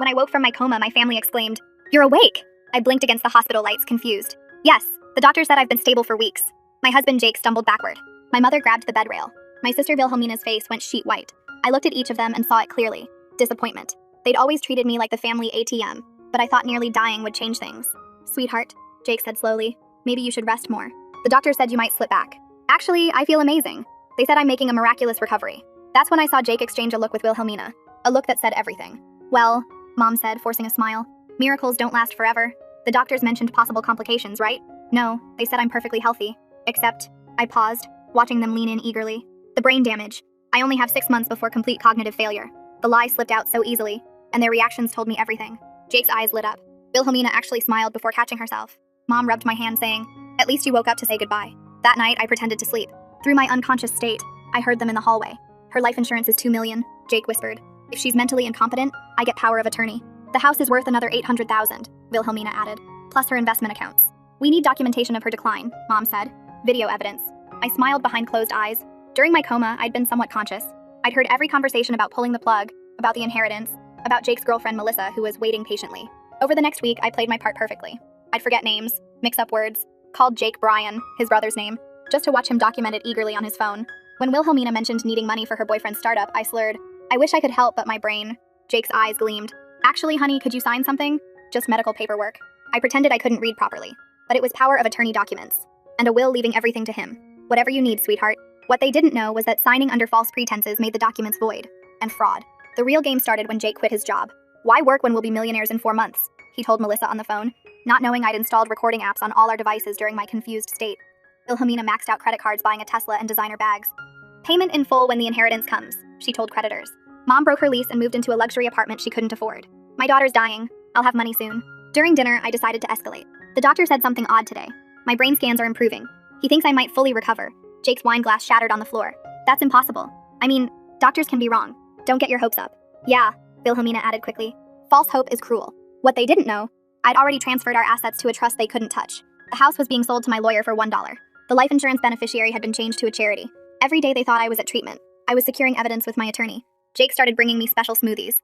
When I woke from my coma, my family exclaimed, "You're awake!" I blinked against the hospital lights, confused. Yes, the doctor said I've been stable for weeks. My husband Jake stumbled backward. My mother grabbed the bed rail. My sister Wilhelmina's face went sheet white. I looked at each of them and saw it clearly. Disappointment. They'd always treated me like the family ATM, but I thought nearly dying would change things. "Sweetheart," Jake said slowly, "maybe you should rest more. The doctor said you might slip back." "Actually, I feel amazing. They said I'm making a miraculous recovery." That's when I saw Jake exchange a look with Wilhelmina. A look that said everything. "Well," Mom said, forcing a smile, "miracles don't last forever. The doctors mentioned possible complications, right?" "No, they said I'm perfectly healthy. Except," I paused, watching them lean in eagerly, "the brain damage. I only have 6 months before complete cognitive failure." The lie slipped out so easily, and their reactions told me everything. Jake's eyes lit up. Wilhelmina actually smiled before catching herself. Mom rubbed my hand, saying, "At least you woke up to say goodbye." That night, I pretended to sleep. Through my unconscious state, I heard them in the hallway. "Her life insurance is $2 million, Jake whispered. "If she's mentally incompetent, I get power of attorney. The house is worth another $800,000, Wilhelmina added, plus her investment accounts. "We need documentation of her decline," Mom said. "Video evidence." I smiled behind closed eyes. During my coma, I'd been somewhat conscious. I'd heard every conversation about pulling the plug, about the inheritance, about Jake's girlfriend Melissa, who was waiting patiently. Over the next week, I played my part perfectly. I'd forget names, mix up words, called Jake Brian, his brother's name, just to watch him document it eagerly on his phone. When Wilhelmina mentioned needing money for her boyfriend's startup, I slurred, "I wish I could help, but my brain." Jake's eyes gleamed. "Actually, honey, could you sign something?" "Just medical paperwork." I pretended I couldn't read properly, but it was power of attorney documents, and a will leaving everything to him. "Whatever you need, sweetheart." What they didn't know was that signing under false pretenses made the documents void, and fraud. The real game started when Jake quit his job. "Why work when we'll be millionaires in 4 months?" he told Melissa on the phone, not knowing I'd installed recording apps on all our devices during my confused state. Wilhelmina maxed out credit cards buying a Tesla and designer bags. "Payment in full when the inheritance comes," she told creditors. Mom broke her lease and moved into a luxury apartment she couldn't afford. "My daughter's dying. I'll have money soon." During dinner, I decided to escalate. "The doctor said something odd today. My brain scans are improving. He thinks I might fully recover." Jake's wine glass shattered on the floor. "That's impossible. I mean, doctors can be wrong. Don't get your hopes up." "Yeah," Wilhelmina added quickly. "False hope is cruel." What they didn't know, I'd already transferred our assets to a trust they couldn't touch. The house was being sold to my lawyer for $1. The life insurance beneficiary had been changed to a charity. Every day they thought I was at treatment. I was securing evidence with my attorney. Jake started bringing me special smoothies.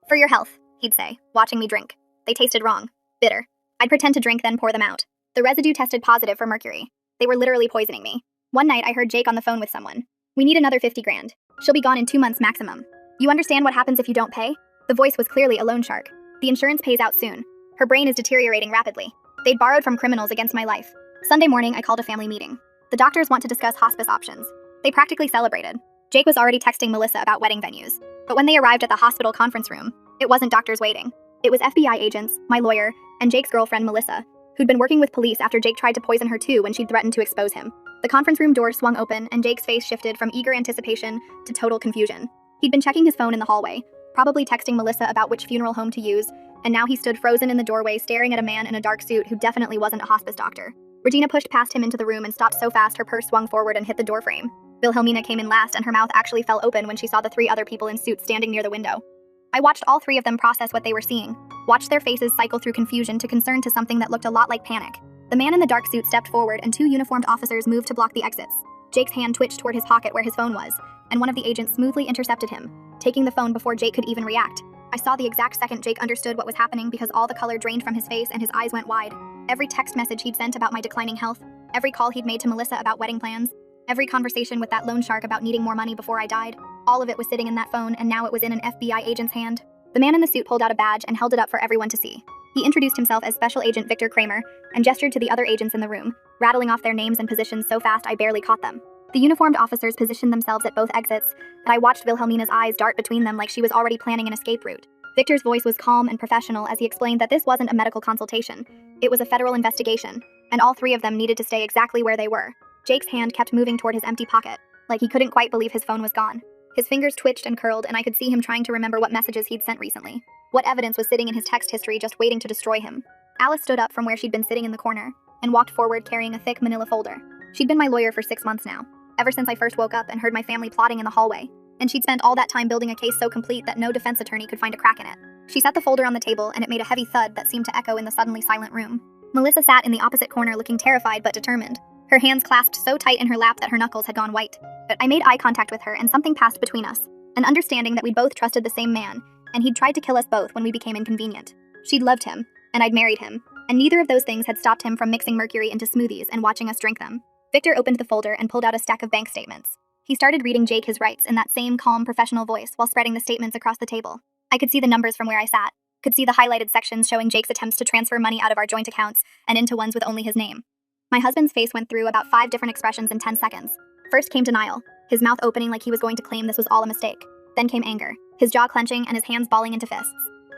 "For your health," he'd say, watching me drink. They tasted wrong. Bitter. I'd pretend to drink, then pour them out. The residue tested positive for mercury. They were literally poisoning me. One night, I heard Jake on the phone with someone. "We need another 50 grand. She'll be gone in 2 months maximum. You understand what happens if you don't pay?" The voice was clearly a loan shark. "The insurance pays out soon. Her brain is deteriorating rapidly." They'd borrowed from criminals against my life. Sunday morning, I called a family meeting. The doctors want to discuss hospice options. They practically celebrated. Jake was already texting Melissa about wedding venues. But when they arrived at the hospital conference room, it wasn't doctors waiting. It was FBI agents, my lawyer, and Jake's girlfriend Melissa, who'd been working with police after Jake tried to poison her too when she'd threatened to expose him. The conference room door swung open, and Jake's face shifted from eager anticipation to total confusion. He'd been checking his phone in the hallway, probably texting Melissa about which funeral home to use, and now he stood frozen in the doorway staring at a man in a dark suit who definitely wasn't a hospice doctor. Regina pushed past him into the room and stopped so fast her purse swung forward and hit the doorframe. Wilhelmina came in last, and her mouth actually fell open when she saw the 3 other people in suits standing near the window. I watched all 3 of them process what they were seeing, watched their faces cycle through confusion to concern to something that looked a lot like panic. The man in the dark suit stepped forward, and 2 uniformed officers moved to block the exits. Jake's hand twitched toward his pocket where his phone was, and one of the agents smoothly intercepted him, taking the phone before Jake could even react. I saw the exact second Jake understood what was happening because all the color drained from his face and his eyes went wide. Every text message he'd sent about my declining health, every call he'd made to Melissa about wedding plans, every conversation with that loan shark about needing more money before I died, all of it was sitting in that phone, and now it was in an FBI agent's hand. The man in the suit pulled out a badge and held it up for everyone to see. He introduced himself as Special Agent Victor Kramer and gestured to the other agents in the room, rattling off their names and positions so fast I barely caught them. The uniformed officers positioned themselves at both exits, and I watched Wilhelmina's eyes dart between them like she was already planning an escape route. Victor's voice was calm and professional as he explained that this wasn't a medical consultation. It was a federal investigation, and all 3 of them needed to stay exactly where they were. Jake's hand kept moving toward his empty pocket, like he couldn't quite believe his phone was gone. His fingers twitched and curled, and I could see him trying to remember what messages he'd sent recently. What evidence was sitting in his text history just waiting to destroy him. Alice stood up from where she'd been sitting in the corner, and walked forward carrying a thick manila folder. She'd been my lawyer for 6 months now, ever since I first woke up and heard my family plotting in the hallway, and she'd spent all that time building a case so complete that no defense attorney could find a crack in it. She set the folder on the table, and it made a heavy thud that seemed to echo in the suddenly silent room. Melissa sat in the opposite corner looking terrified but determined, her hands clasped so tight in her lap that her knuckles had gone white. But I made eye contact with her, and something passed between us, an understanding that we both trusted the same man, and he'd tried to kill us both when we became inconvenient. She'd loved him, and I'd married him, and neither of those things had stopped him from mixing mercury into smoothies and watching us drink them. Victor opened the folder and pulled out a stack of bank statements. He started reading Jake his rights in that same calm, professional voice while spreading the statements across the table. I could see the numbers from where I sat, could see the highlighted sections showing Jake's attempts to transfer money out of our joint accounts and into ones with only his name. My husband's face went through about 5 different expressions in 10 seconds. First came denial, his mouth opening like he was going to claim this was all a mistake. Then came anger, his jaw clenching and his hands balling into fists.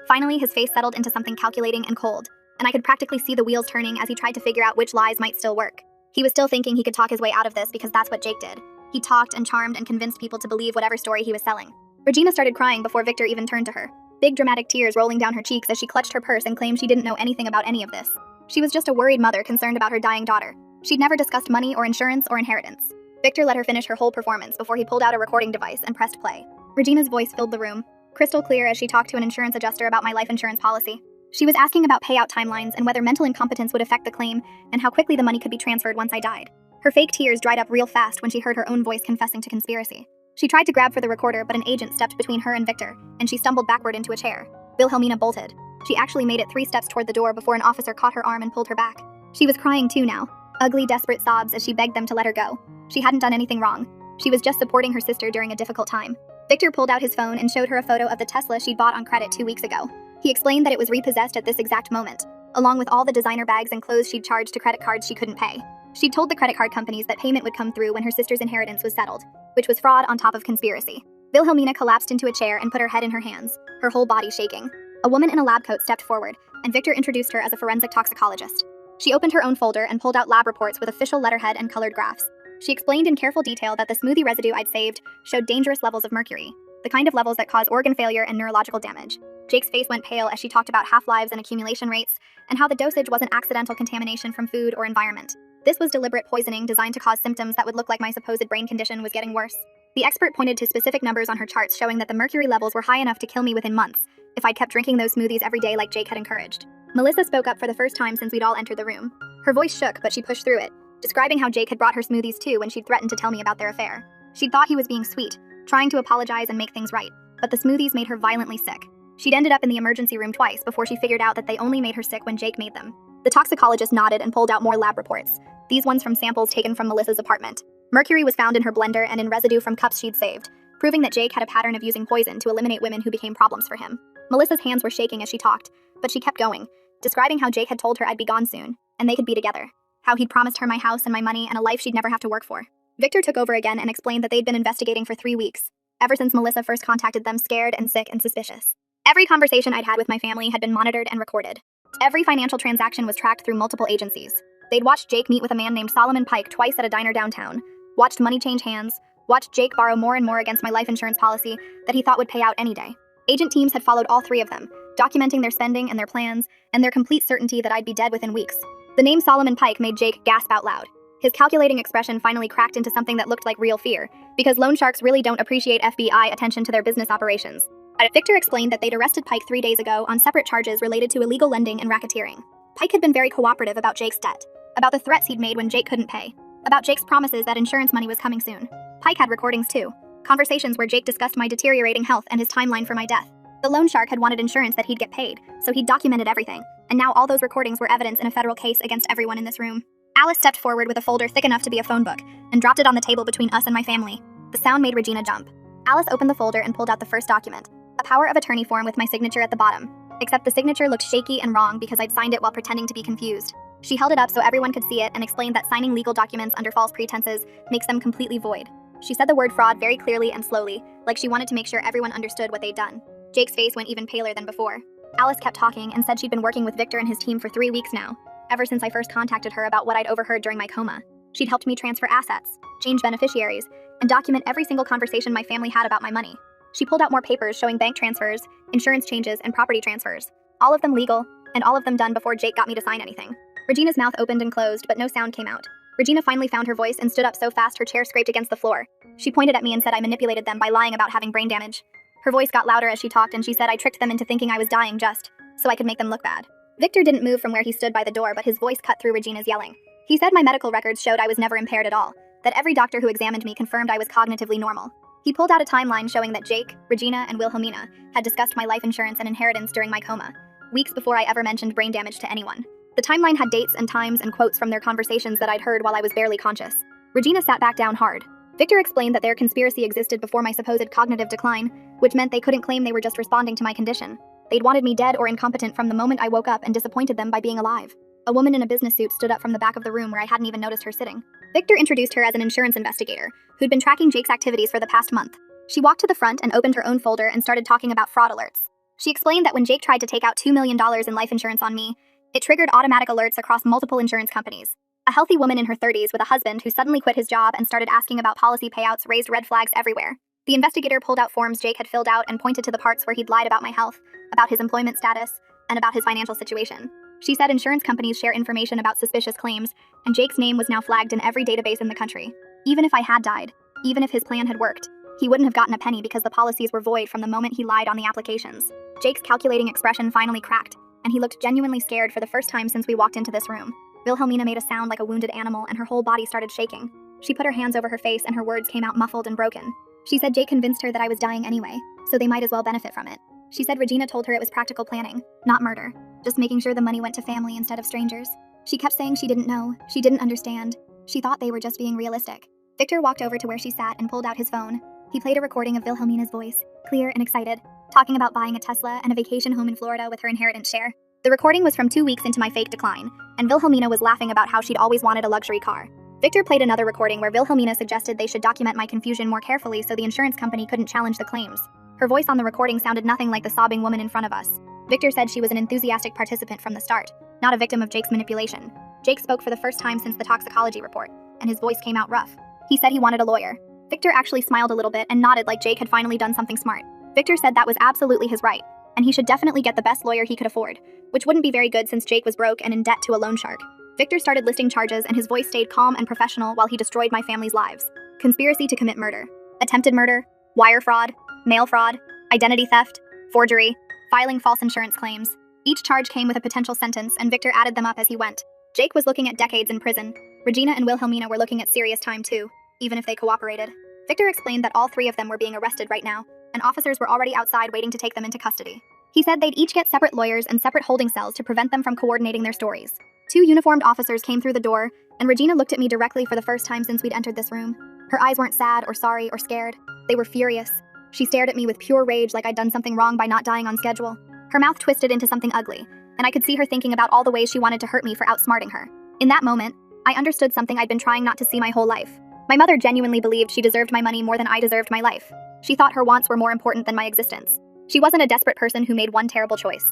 Finally, his face settled into something calculating and cold, and I could practically see the wheels turning as he tried to figure out which lies might still work. He was still thinking he could talk his way out of this because that's what Jake did. He talked and charmed and convinced people to believe whatever story he was selling. Regina started crying before Victor even turned to her, big dramatic tears rolling down her cheeks as she clutched her purse and claimed she didn't know anything about any of this. She was just a worried mother concerned about her dying daughter. She'd never discussed money or insurance or inheritance. Victor let her finish her whole performance before he pulled out a recording device and pressed play. Regina's voice filled the room, crystal clear as she talked to an insurance adjuster about my life insurance policy. She was asking about payout timelines and whether mental incompetence would affect the claim and how quickly the money could be transferred once I died. Her fake tears dried up real fast when she heard her own voice confessing to conspiracy. She tried to grab for the recorder, but an agent stepped between her and Victor, and she stumbled backward into a chair. Wilhelmina bolted. She actually made it 3 steps toward the door before an officer caught her arm and pulled her back. She was crying too now, ugly, desperate sobs as she begged them to let her go. She hadn't done anything wrong. She was just supporting her sister during a difficult time. Victor pulled out his phone and showed her a photo of the Tesla she'd bought on credit 2 weeks ago. He explained that it was repossessed at this exact moment, along with all the designer bags and clothes she'd charged to credit cards she couldn't pay. She'd told the credit card companies that payment would come through when her sister's inheritance was settled, which was fraud on top of conspiracy. Wilhelmina collapsed into a chair and put her head in her hands, her whole body shaking. A woman in a lab coat stepped forward, and Victor introduced her as a forensic toxicologist. She opened her own folder and pulled out lab reports with official letterhead and colored graphs. She explained in careful detail that the smoothie residue I'd saved showed dangerous levels of mercury, the kind of levels that cause organ failure and neurological damage. Jake's face went pale as she talked about half-lives and accumulation rates, and how the dosage wasn't accidental contamination from food or environment. This was deliberate poisoning designed to cause symptoms that would look like my supposed brain condition was getting worse. The expert pointed to specific numbers on her charts showing that the mercury levels were high enough to kill me within months, if I'd kept drinking those smoothies every day like Jake had encouraged. Melissa spoke up for the first time since we'd all entered the room. Her voice shook, but she pushed through it, describing how Jake had brought her smoothies too when she'd threatened to tell me about their affair. She'd thought he was being sweet, trying to apologize and make things right, but the smoothies made her violently sick. She'd ended up in the emergency room twice before she figured out that they only made her sick when Jake made them. The toxicologist nodded and pulled out more lab reports, these ones from samples taken from Melissa's apartment. Mercury was found in her blender and in residue from cups she'd saved, proving that Jake had a pattern of using poison to eliminate women who became problems for him. Melissa's hands were shaking as she talked, but she kept going, describing how Jake had told her I'd be gone soon, and they could be together. How he'd promised her my house and my money and a life she'd never have to work for. Victor took over again and explained that they'd been investigating for 3 weeks, ever since Melissa first contacted them, scared and sick and suspicious. Every conversation I'd had with my family had been monitored and recorded. Every financial transaction was tracked through multiple agencies. They'd watched Jake meet with a man named Solomon Pike twice at a diner downtown, watched money change hands, watched Jake borrow more and more against my life insurance policy that he thought would pay out any day. Agent teams had followed all 3 of them, documenting their spending and their plans, and their complete certainty that I'd be dead within weeks. The name Solomon Pike made Jake gasp out loud. His calculating expression finally cracked into something that looked like real fear, because loan sharks really don't appreciate FBI attention to their business operations. Victor explained that they'd arrested Pike 3 days ago on separate charges related to illegal lending and racketeering. Pike had been very cooperative about Jake's debt, about the threats he'd made when Jake couldn't pay, about Jake's promises that insurance money was coming soon. Pike had recordings too, conversations where Jake discussed my deteriorating health and his timeline for my death. The loan shark had wanted insurance that he'd get paid, so he'd documented everything, and now all those recordings were evidence in a federal case against everyone in this room. Alice stepped forward with a folder thick enough to be a phone book, and dropped it on the table between us and my family. The sound made Regina jump. Alice opened the folder and pulled out the first document, a power of attorney form with my signature at the bottom, except the signature looked shaky and wrong because I'd signed it while pretending to be confused. She held it up so everyone could see it and explained that signing legal documents under false pretenses makes them completely void. She said the word fraud very clearly and slowly, like she wanted to make sure everyone understood what they'd done. Jake's face went even paler than before. Alice kept talking and said she'd been working with Victor and his team for 3 weeks now, ever since I first contacted her about what I'd overheard during my coma. She'd helped me transfer assets, change beneficiaries, and document every single conversation my family had about my money. She pulled out more papers showing bank transfers, insurance changes, and property transfers, all of them legal, and all of them done before Jake got me to sign anything. Regina's mouth opened and closed, but no sound came out. Regina finally found her voice and stood up so fast her chair scraped against the floor. She pointed at me and said I manipulated them by lying about having brain damage. Her voice got louder as she talked, and she said I tricked them into thinking I was dying just so I could make them look bad. Victor didn't move from where he stood by the door, but his voice cut through Regina's yelling. He said my medical records showed I was never impaired at all, that every doctor who examined me confirmed I was cognitively normal. He pulled out a timeline showing that Jake, Regina, and Wilhelmina had discussed my life insurance and inheritance during my coma, weeks before I ever mentioned brain damage to anyone. The timeline had dates and times and quotes from their conversations that I'd heard while I was barely conscious. Regina sat back down hard. Victor explained that their conspiracy existed before my supposed cognitive decline, which meant they couldn't claim they were just responding to my condition. They'd wanted me dead or incompetent from the moment I woke up and disappointed them by being alive. A woman in a business suit stood up from the back of the room where I hadn't even noticed her sitting. Victor introduced her as an insurance investigator, who'd been tracking Jake's activities for the past month. She walked to the front and opened her own folder and started talking about fraud alerts. She explained that when Jake tried to take out $2 million in life insurance on me, it triggered automatic alerts across multiple insurance companies. A healthy woman in her 30s with a husband who suddenly quit his job and started asking about policy payouts raised red flags everywhere. The investigator pulled out forms Jake had filled out and pointed to the parts where he'd lied about my health, about his employment status, and about his financial situation. She said insurance companies share information about suspicious claims, and Jake's name was now flagged in every database in the country. Even if I had died, even if his plan had worked, he wouldn't have gotten a penny because the policies were void from the moment he lied on the applications. Jake's calculating expression finally cracked, and he looked genuinely scared for the first time since we walked into this room. Wilhelmina made a sound like a wounded animal and her whole body started shaking. She put her hands over her face and her words came out muffled and broken. She said Jake convinced her that I was dying anyway, so they might as well benefit from it. She said Regina told her it was practical planning, not murder, just making sure the money went to family instead of strangers. She kept saying she didn't know, she didn't understand. She thought they were just being realistic. Victor walked over to where she sat and pulled out his phone. He played a recording of Wilhelmina's voice, clear and excited, talking about buying a Tesla and a vacation home in Florida with her inheritance share. The recording was from 2 weeks into my fake decline, and Wilhelmina was laughing about how she'd always wanted a luxury car. Victor played another recording where Wilhelmina suggested they should document my confusion more carefully so the insurance company couldn't challenge the claims. Her voice on the recording sounded nothing like the sobbing woman in front of us. Victor said she was an enthusiastic participant from the start, not a victim of Jake's manipulation. Jake spoke for the first time since the toxicology report, and his voice came out rough. He said he wanted a lawyer. Victor actually smiled a little bit and nodded like Jake had finally done something smart. Victor said that was absolutely his right, and he should definitely get the best lawyer he could afford, which wouldn't be very good since Jake was broke and in debt to a loan shark. Victor started listing charges and his voice stayed calm and professional while he destroyed my family's lives. Conspiracy to commit murder, attempted murder, wire fraud, mail fraud, identity theft, forgery, filing false insurance claims. Each charge came with a potential sentence and Victor added them up as he went. Jake was looking at decades in prison. Regina and Wilhelmina were looking at serious time too, even if they cooperated. Victor explained that all 3 of them were being arrested right now, and officers were already outside waiting to take them into custody. He said they'd each get separate lawyers and separate holding cells to prevent them from coordinating their stories. 2 uniformed officers came through the door, and Regina looked at me directly for the first time since we'd entered this room. Her eyes weren't sad or sorry or scared. They were furious. She stared at me with pure rage like I'd done something wrong by not dying on schedule. Her mouth twisted into something ugly, and I could see her thinking about all the ways she wanted to hurt me for outsmarting her. In that moment, I understood something I'd been trying not to see my whole life. My mother genuinely believed she deserved my money more than I deserved my life. She thought her wants were more important than my existence. She wasn't a desperate person who made one terrible choice.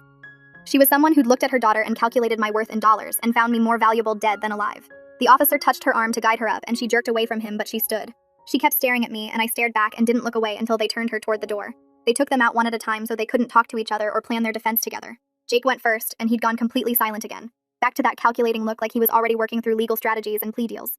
She was someone who'd looked at her daughter and calculated my worth in dollars and found me more valuable dead than alive. The officer touched her arm to guide her up and she jerked away from him, but she stood. She kept staring at me and I stared back and didn't look away until they turned her toward the door. They took them out one at a time so they couldn't talk to each other or plan their defense together. Jake went first and he'd gone completely silent again. Back to that calculating look like he was already working through legal strategies and plea deals.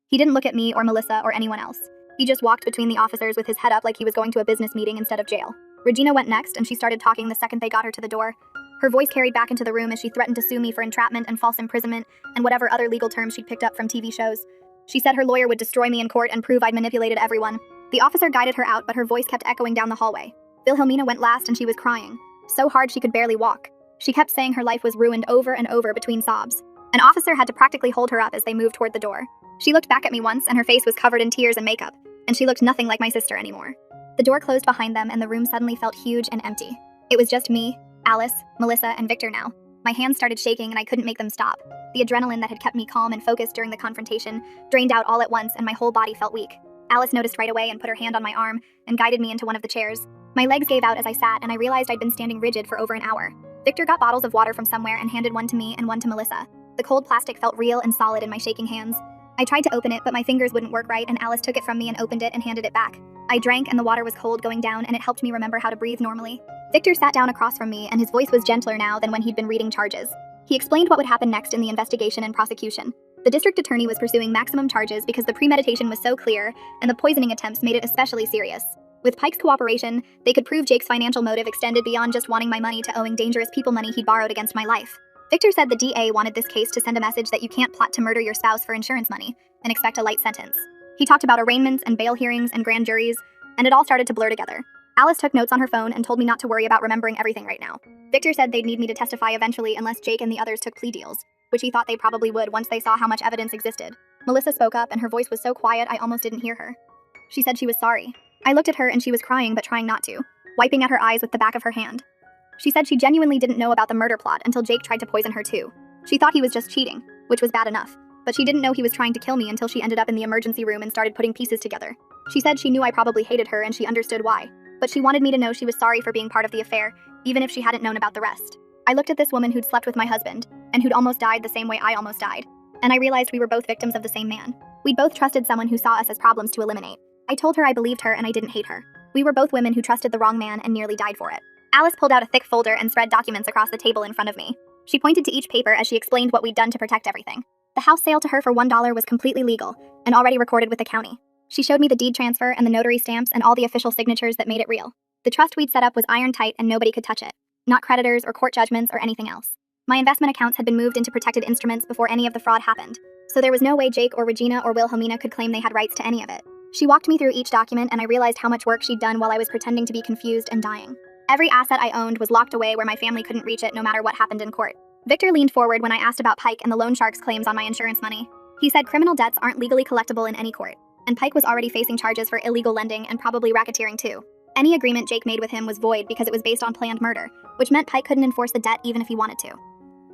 He didn't look at me or Melissa or anyone else. He just walked between the officers with his head up like he was going to a business meeting instead of jail. Regina went next and she started talking the second they got her to the door. Her voice carried back into the room as she threatened to sue me for entrapment and false imprisonment and whatever other legal terms she'd picked up from TV shows. She said her lawyer would destroy me in court and prove I'd manipulated everyone. The officer guided her out, but her voice kept echoing down the hallway. Wilhelmina went last and she was crying, so hard she could barely walk. She kept saying her life was ruined over and over between sobs. An officer had to practically hold her up as they moved toward the door. She looked back at me once and her face was covered in tears and makeup, and she looked nothing like my sister anymore. The door closed behind them and the room suddenly felt huge and empty. It was just me, Alice, Melissa, and Victor now. My hands started shaking and I couldn't make them stop. The adrenaline that had kept me calm and focused during the confrontation drained out all at once and my whole body felt weak. Alice noticed right away and put her hand on my arm and guided me into one of the chairs. My legs gave out as I sat and I realized I'd been standing rigid for over an hour. Victor got bottles of water from somewhere and handed one to me and one to Melissa. The cold plastic felt real and solid in my shaking hands. I tried to open it, but my fingers wouldn't work right and Alice took it from me and opened it and handed it back. I drank and the water was cold going down and it helped me remember how to breathe normally. Victor sat down across from me and his voice was gentler now than when he'd been reading charges. He explained what would happen next in the investigation and prosecution. The district attorney was pursuing maximum charges because the premeditation was so clear and the poisoning attempts made it especially serious. With Pike's cooperation, they could prove Jake's financial motive extended beyond just wanting my money to owing dangerous people money he'd borrowed against my life. Victor said the DA wanted this case to send a message that you can't plot to murder your spouse for insurance money and expect a light sentence. He talked about arraignments and bail hearings and grand juries, and it all started to blur together. Alice took notes on her phone and told me not to worry about remembering everything right now. Victor said they'd need me to testify eventually unless Jake and the others took plea deals, which he thought they probably would once they saw how much evidence existed. Melissa spoke up, and her voice was so quiet I almost didn't hear her. She said she was sorry. I looked at her and she was crying but trying not to, wiping at her eyes with the back of her hand. She said she genuinely didn't know about the murder plot until Jake tried to poison her too. She thought he was just cheating, which was bad enough, but she didn't know he was trying to kill me until she ended up in the emergency room and started putting pieces together. She said she knew I probably hated her and she understood why, but she wanted me to know she was sorry for being part of the affair, even if she hadn't known about the rest. I looked at this woman who'd slept with my husband, and who'd almost died the same way I almost died, and I realized we were both victims of the same man. We'd both trusted someone who saw us as problems to eliminate. I told her I believed her and I didn't hate her. We were both women who trusted the wrong man and nearly died for it. Alice pulled out a thick folder and spread documents across the table in front of me. She pointed to each paper as she explained what we'd done to protect everything. The house sale to her for $1 was completely legal and already recorded with the county. She showed me the deed transfer and the notary stamps and all the official signatures that made it real. The trust we'd set up was iron tight and nobody could touch it. Not creditors or court judgments or anything else. My investment accounts had been moved into protected instruments before any of the fraud happened, so there was no way Jake or Regina or Wilhelmina could claim they had rights to any of it. She walked me through each document and I realized how much work she'd done while I was pretending to be confused and dying. Every asset I owned was locked away where my family couldn't reach it no matter what happened in court. Victor leaned forward when I asked about Pike and the loan shark's claims on my insurance money. He said criminal debts aren't legally collectible in any court, and Pike was already facing charges for illegal lending and probably racketeering too. Any agreement Jake made with him was void because it was based on planned murder, which meant Pike couldn't enforce the debt even if he wanted to.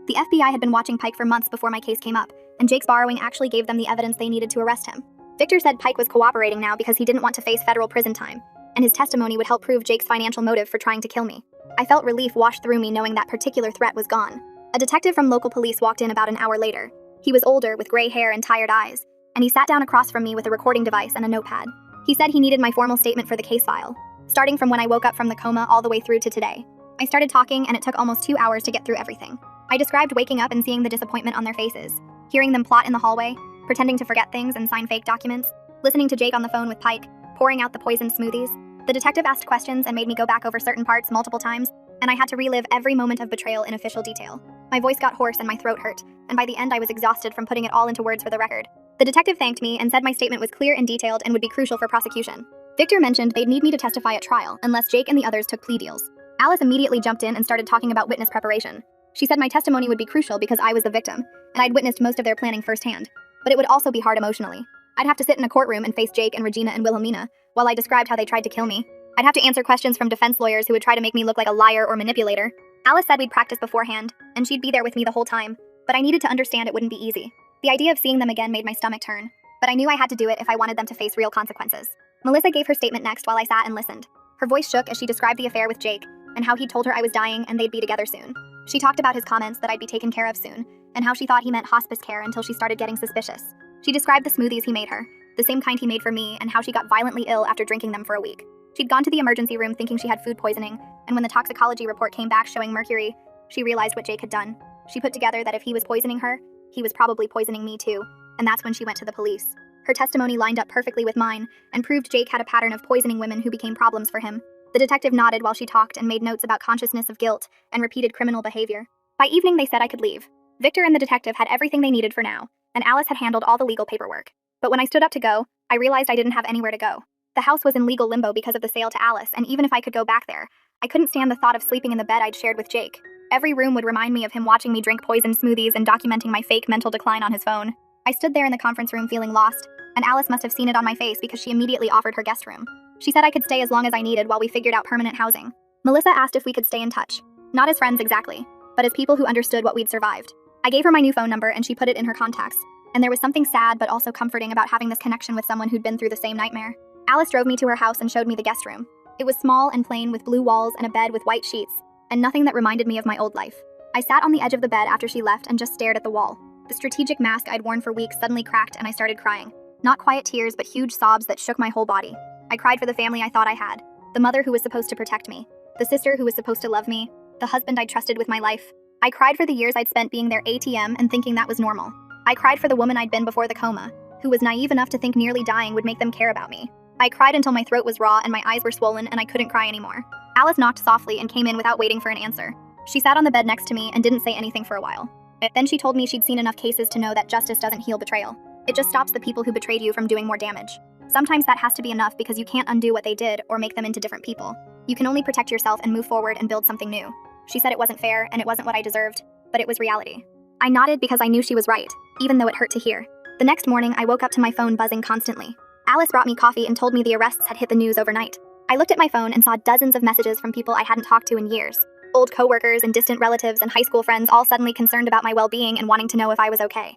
The FBI had been watching Pike for months before my case came up, and Jake's borrowing actually gave them the evidence they needed to arrest him. Victor said Pike was cooperating now because he didn't want to face federal prison time, and his testimony would help prove Jake's financial motive for trying to kill me. I felt relief wash through me knowing that particular threat was gone. A detective from local police walked in about an hour later. He was older, with gray hair and tired eyes, and he sat down across from me with a recording device and a notepad. He said he needed my formal statement for the case file, starting from when I woke up from the coma all the way through to today. I started talking and it took almost 2 hours to get through everything. I described waking up and seeing the disappointment on their faces, hearing them plot in the hallway, pretending to forget things and sign fake documents, listening to Jake on the phone with Pike, pouring out the poisoned smoothies. The detective asked questions and made me go back over certain parts multiple times, and I had to relive every moment of betrayal in official detail. My voice got hoarse and my throat hurt, and by the end I was exhausted from putting it all into words for the record. The detective thanked me and said my statement was clear and detailed and would be crucial for prosecution. Victor mentioned they'd need me to testify at trial unless Jake and the others took plea deals. Alice immediately jumped in and started talking about witness preparation. She said my testimony would be crucial because I was the victim, and I'd witnessed most of their planning firsthand. But it would also be hard emotionally. I'd have to sit in a courtroom and face Jake and Regina and Wilhelmina while I described how they tried to kill me. I'd have to answer questions from defense lawyers who would try to make me look like a liar or manipulator. Alice said we'd practice beforehand, and she'd be there with me the whole time, but I needed to understand it wouldn't be easy. The idea of seeing them again made my stomach turn, but I knew I had to do it if I wanted them to face real consequences. Melissa gave her statement next while I sat and listened. Her voice shook as she described the affair with Jake, and how he told her I was dying and they'd be together soon. She talked about his comments that I'd be taken care of soon, and how she thought he meant hospice care until she started getting suspicious. She described the smoothies he made her, the same kind he made for me, and how she got violently ill after drinking them for a week. She'd gone to the emergency room thinking she had food poisoning, and when the toxicology report came back showing mercury, she realized what Jake had done. She put together that if he was poisoning her, he was probably poisoning me too, and that's when she went to the police. Her testimony lined up perfectly with mine, and proved Jake had a pattern of poisoning women who became problems for him. The detective nodded while she talked and made notes about consciousness of guilt and repeated criminal behavior. By evening they said I could leave. Victor and the detective had everything they needed for now, and Alice had handled all the legal paperwork. But when I stood up to go, I realized I didn't have anywhere to go. The house was in legal limbo because of the sale to Alice, and even if I could go back there, I couldn't stand the thought of sleeping in the bed I'd shared with Jake. Every room would remind me of him watching me drink poisoned smoothies and documenting my fake mental decline on his phone. I stood there in the conference room feeling lost, and Alice must have seen it on my face because she immediately offered her guest room. She said I could stay as long as I needed while we figured out permanent housing. Melissa asked if we could stay in touch. Not as friends exactly, but as people who understood what we'd survived. I gave her my new phone number and she put it in her contacts, and there was something sad but also comforting about having this connection with someone who'd been through the same nightmare. Alice drove me to her house and showed me the guest room. It was small and plain with blue walls and a bed with white sheets, and nothing that reminded me of my old life. I sat on the edge of the bed after she left and just stared at the wall. The strategic mask I'd worn for weeks suddenly cracked and I started crying. Not quiet tears, but huge sobs that shook my whole body. I cried for the family I thought I had, the mother who was supposed to protect me, the sister who was supposed to love me, the husband I trusted with my life. I cried for the years I'd spent being their ATM and thinking that was normal. I cried for the woman I'd been before the coma, who was naive enough to think nearly dying would make them care about me. I cried until my throat was raw and my eyes were swollen and I couldn't cry anymore. Alice knocked softly and came in without waiting for an answer. She sat on the bed next to me and didn't say anything for a while. Then she told me she'd seen enough cases to know that justice doesn't heal betrayal. It just stops the people who betrayed you from doing more damage. Sometimes that has to be enough because you can't undo what they did or make them into different people. You can only protect yourself and move forward and build something new. She said it wasn't fair and it wasn't what I deserved, but it was reality. I nodded because I knew she was right, even though it hurt to hear. The next morning, I woke up to my phone buzzing constantly. Alice brought me coffee and told me the arrests had hit the news overnight. I looked at my phone and saw dozens of messages from people I hadn't talked to in years. Old coworkers and distant relatives and high school friends all suddenly concerned about my well-being and wanting to know if I was okay.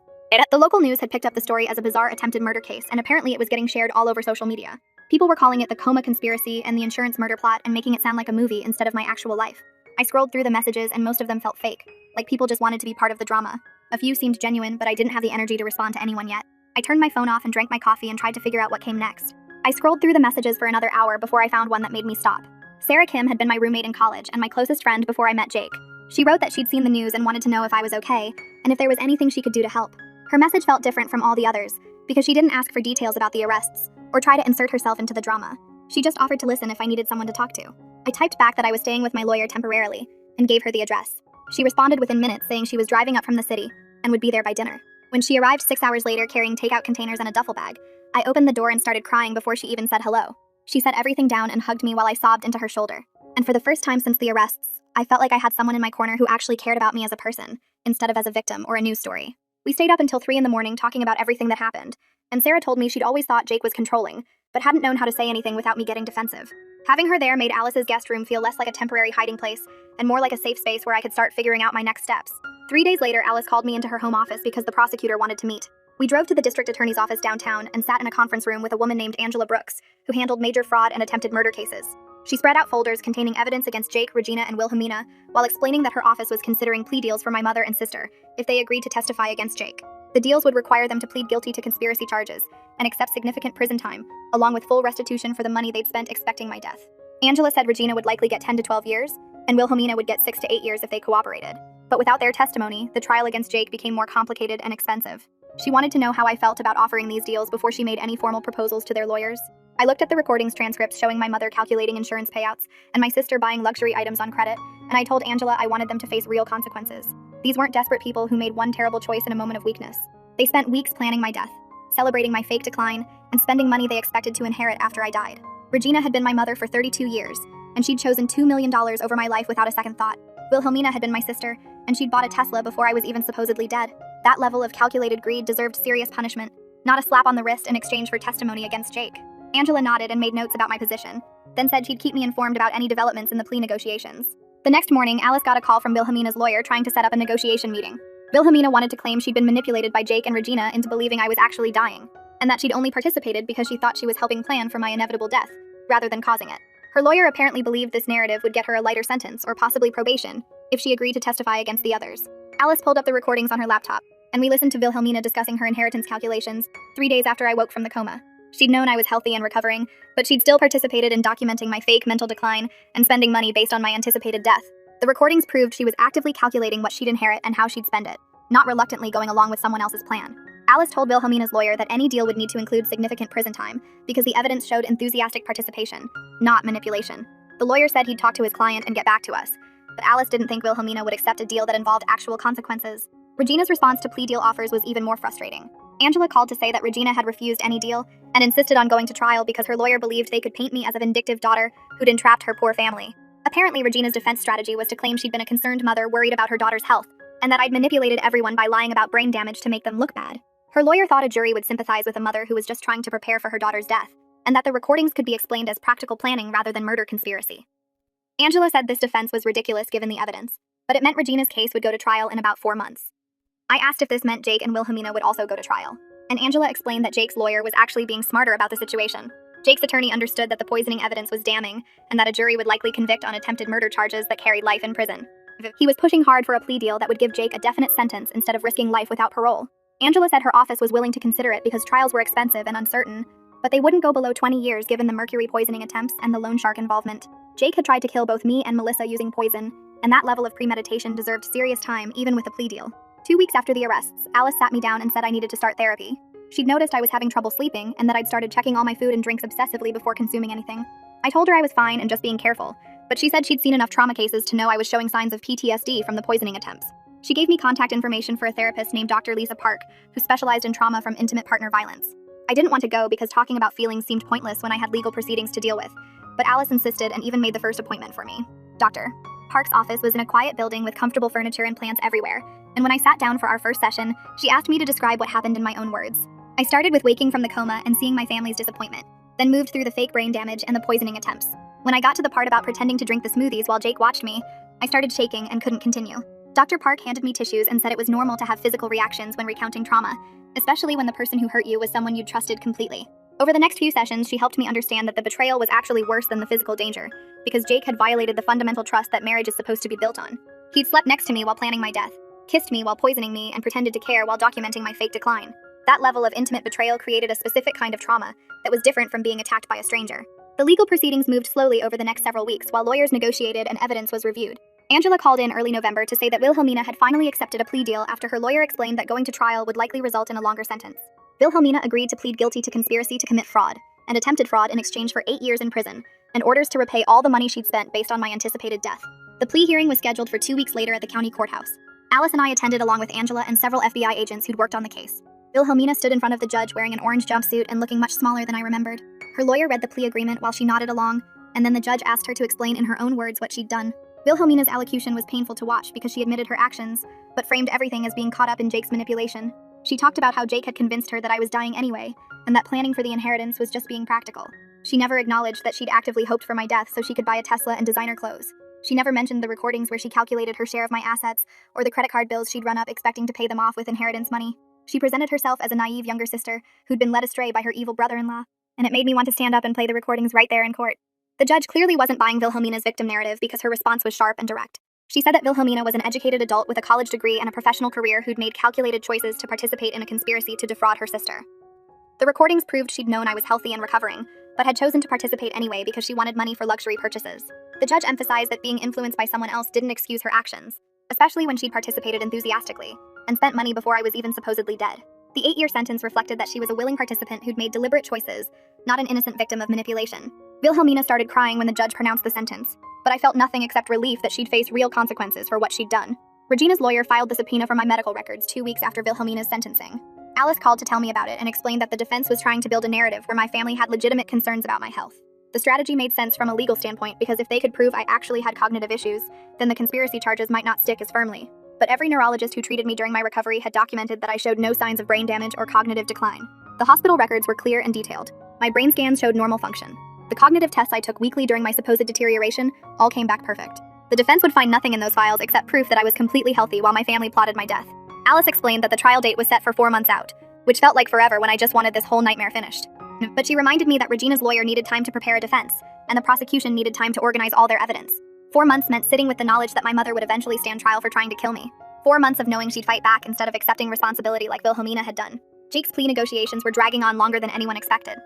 The local news had picked up the story as a bizarre attempted murder case, and apparently it was getting shared all over social media. People were calling it the coma conspiracy and the insurance murder plot and making it sound like a movie instead of my actual life. I scrolled through the messages and most of them felt fake, like people just wanted to be part of the drama. A few seemed genuine, but I didn't have the energy to respond to anyone yet. I turned my phone off and drank my coffee and tried to figure out what came next. I scrolled through the messages for another hour before I found one that made me stop. Sarah Kim had been my roommate in college and my closest friend before I met Jake. She wrote that she'd seen the news and wanted to know if I was okay, and if there was anything she could do to help. Her message felt different from all the others, because she didn't ask for details about the arrests, or try to insert herself into the drama. She just offered to listen if I needed someone to talk to. I typed back that I was staying with my lawyer temporarily, and gave her the address. She responded within minutes saying she was driving up from the city, and would be there by dinner. When she arrived 6 hours later carrying takeout containers and a duffel bag, I opened the door and started crying before she even said hello. She set everything down and hugged me while I sobbed into her shoulder. And for the first time since the arrests, I felt like I had someone in my corner who actually cared about me as a person, instead of as a victim or a news story. We stayed up until 3 in the morning talking about everything that happened, and Sarah told me she'd always thought Jake was controlling, but hadn't known how to say anything without me getting defensive. Having her there made Alice's guest room feel less like a temporary hiding place, and more like a safe space where I could start figuring out my next steps. 3 days later, Alice called me into her home office because the prosecutor wanted to meet. We drove to the district attorney's office downtown and sat in a conference room with a woman named Angela Brooks, who handled major fraud and attempted murder cases. She spread out folders containing evidence against Jake, Regina, and Wilhelmina, while explaining that her office was considering plea deals for my mother and sister if they agreed to testify against Jake. The deals would require them to plead guilty to conspiracy charges and accept significant prison time, along with full restitution for the money they'd spent expecting my death. Angela said Regina would likely get 10 to 12 years, and Wilhelmina would get 6 to 8 years if they cooperated. But without their testimony, the trial against Jake became more complicated and expensive. She wanted to know how I felt about offering these deals before she made any formal proposals to their lawyers. I looked at the recordings transcripts showing my mother calculating insurance payouts and my sister buying luxury items on credit, and I told Angela I wanted them to face real consequences. These weren't desperate people who made one terrible choice in a moment of weakness. They spent weeks planning my death, celebrating my fake decline, and spending money they expected to inherit after I died. Regina had been my mother for 32 years, and she'd chosen $2 million over my life without a second thought. Wilhelmina had been my sister, and she'd bought a Tesla before I was even supposedly dead. That level of calculated greed deserved serious punishment, not a slap on the wrist in exchange for testimony against Jake. Angela nodded and made notes about my position, then said she'd keep me informed about any developments in the plea negotiations. The next morning, Alice got a call from Wilhelmina's lawyer trying to set up a negotiation meeting. Wilhelmina wanted to claim she'd been manipulated by Jake and Regina into believing I was actually dying, and that she'd only participated because she thought she was helping plan for my inevitable death, rather than causing it. Her lawyer apparently believed this narrative would get her a lighter sentence or possibly probation if she agreed to testify against the others. Alice pulled up the recordings on her laptop, and we listened to Wilhelmina discussing her inheritance calculations 3 days after I woke from the coma. She'd known I was healthy and recovering, but she'd still participated in documenting my fake mental decline and spending money based on my anticipated death. The recordings proved she was actively calculating what she'd inherit and how she'd spend it, not reluctantly going along with someone else's plan. Alice told Wilhelmina's lawyer that any deal would need to include significant prison time because the evidence showed enthusiastic participation, not manipulation. The lawyer said he'd talk to his client and get back to us, but Alice didn't think Wilhelmina would accept a deal that involved actual consequences. Regina's response to plea deal offers was even more frustrating. Angela called to say that Regina had refused any deal and insisted on going to trial because her lawyer believed they could paint me as a vindictive daughter who'd entrapped her poor family. Apparently, Regina's defense strategy was to claim she'd been a concerned mother worried about her daughter's health, and that I'd manipulated everyone by lying about brain damage to make them look bad. Her lawyer thought a jury would sympathize with a mother who was just trying to prepare for her daughter's death, and that the recordings could be explained as practical planning rather than murder conspiracy. Angela said this defense was ridiculous given the evidence, but it meant Regina's case would go to trial in about 4 months. I asked if this meant Jake and Wilhelmina would also go to trial, and Angela explained that Jake's lawyer was actually being smarter about the situation. Jake's attorney understood that the poisoning evidence was damning, and that a jury would likely convict on attempted murder charges that carried life in prison. He was pushing hard for a plea deal that would give Jake a definite sentence instead of risking life without parole. Angela said her office was willing to consider it because trials were expensive and uncertain, but they wouldn't go below 20 years given the mercury poisoning attempts and the loan shark involvement. Jake had tried to kill both me and Melissa using poison, and that level of premeditation deserved serious time even with a plea deal. 2 weeks after the arrests, Alice sat me down and said I needed to start therapy. She'd noticed I was having trouble sleeping and that I'd started checking all my food and drinks obsessively before consuming anything. I told her I was fine and just being careful, but she said she'd seen enough trauma cases to know I was showing signs of PTSD from the poisoning attempts. She gave me contact information for a therapist named Dr. Lisa Park, who specialized in trauma from intimate partner violence. I didn't want to go because talking about feelings seemed pointless when I had legal proceedings to deal with, but Alice insisted and even made the first appointment for me. Dr. Park's office was in a quiet building with comfortable furniture and plants everywhere, and when I sat down for our first session, she asked me to describe what happened in my own words. I started with waking from the coma and seeing my family's disappointment, then moved through the fake brain damage and the poisoning attempts. When I got to the part about pretending to drink the smoothies while Jake watched me, I started shaking and couldn't continue. Dr. Park handed me tissues and said it was normal to have physical reactions when recounting trauma, especially when the person who hurt you was someone you'd trusted completely. Over the next few sessions, she helped me understand that the betrayal was actually worse than the physical danger, because Jake had violated the fundamental trust that marriage is supposed to be built on. He'd slept next to me while planning my death, kissed me while poisoning me, and pretended to care while documenting my fake decline. That level of intimate betrayal created a specific kind of trauma that was different from being attacked by a stranger. The legal proceedings moved slowly over the next several weeks while lawyers negotiated and evidence was reviewed. Angela called in early November to say that Wilhelmina had finally accepted a plea deal after her lawyer explained that going to trial would likely result in a longer sentence. Wilhelmina agreed to plead guilty to conspiracy to commit fraud and attempted fraud in exchange for 8 years in prison and orders to repay all the money she'd spent based on my anticipated death. The plea hearing was scheduled for 2 weeks later at the county courthouse. Alice and I attended along with Angela and several FBI agents who'd worked on the case. Wilhelmina stood in front of the judge wearing an orange jumpsuit and looking much smaller than I remembered. Her lawyer read the plea agreement while she nodded along, and then the judge asked her to explain in her own words what she'd done. Wilhelmina's allocution was painful to watch because she admitted her actions, but framed everything as being caught up in Jake's manipulation. She talked about how Jake had convinced her that I was dying anyway, and that planning for the inheritance was just being practical. She never acknowledged that she'd actively hoped for my death so she could buy a Tesla and designer clothes. She never mentioned the recordings where she calculated her share of my assets, or the credit card bills she'd run up expecting to pay them off with inheritance money. She presented herself as a naive younger sister who'd been led astray by her evil brother-in-law, and it made me want to stand up and play the recordings right there in court. The judge clearly wasn't buying Wilhelmina's victim narrative because her response was sharp and direct. She said that Wilhelmina was an educated adult with a college degree and a professional career who'd made calculated choices to participate in a conspiracy to defraud her sister. The recordings proved she'd known I was healthy and recovering, but had chosen to participate anyway because she wanted money for luxury purchases. The judge emphasized that being influenced by someone else didn't excuse her actions, especially when she'd participated enthusiastically and spent money before I was even supposedly dead. The 8-year sentence reflected that she was a willing participant who'd made deliberate choices, not an innocent victim of manipulation. Wilhelmina started crying when the judge pronounced the sentence, but I felt nothing except relief that she'd face real consequences for what she'd done. Regina's lawyer filed the subpoena for my medical records 2 weeks after Wilhelmina's sentencing. Alice called to tell me about it and explained that the defense was trying to build a narrative where my family had legitimate concerns about my health. The strategy made sense from a legal standpoint because if they could prove I actually had cognitive issues, then the conspiracy charges might not stick as firmly. But every neurologist who treated me during my recovery had documented that I showed no signs of brain damage or cognitive decline. The hospital records were clear and detailed. My brain scans showed normal function. The cognitive tests I took weekly during my supposed deterioration all came back perfect. The defense would find nothing in those files except proof that I was completely healthy while my family plotted my death. Alice explained that the trial date was set for 4 months out, which felt like forever when I just wanted this whole nightmare finished. But she reminded me that Regina's lawyer needed time to prepare a defense, and the prosecution needed time to organize all their evidence. 4 months meant sitting with the knowledge that my mother would eventually stand trial for trying to kill me. 4 months of knowing she'd fight back instead of accepting responsibility like Wilhelmina had done. Jake's plea negotiations were dragging on longer than anyone expected.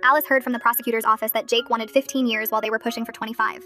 Alice heard from the prosecutor's office that Jake wanted 15 years while they were pushing for 25.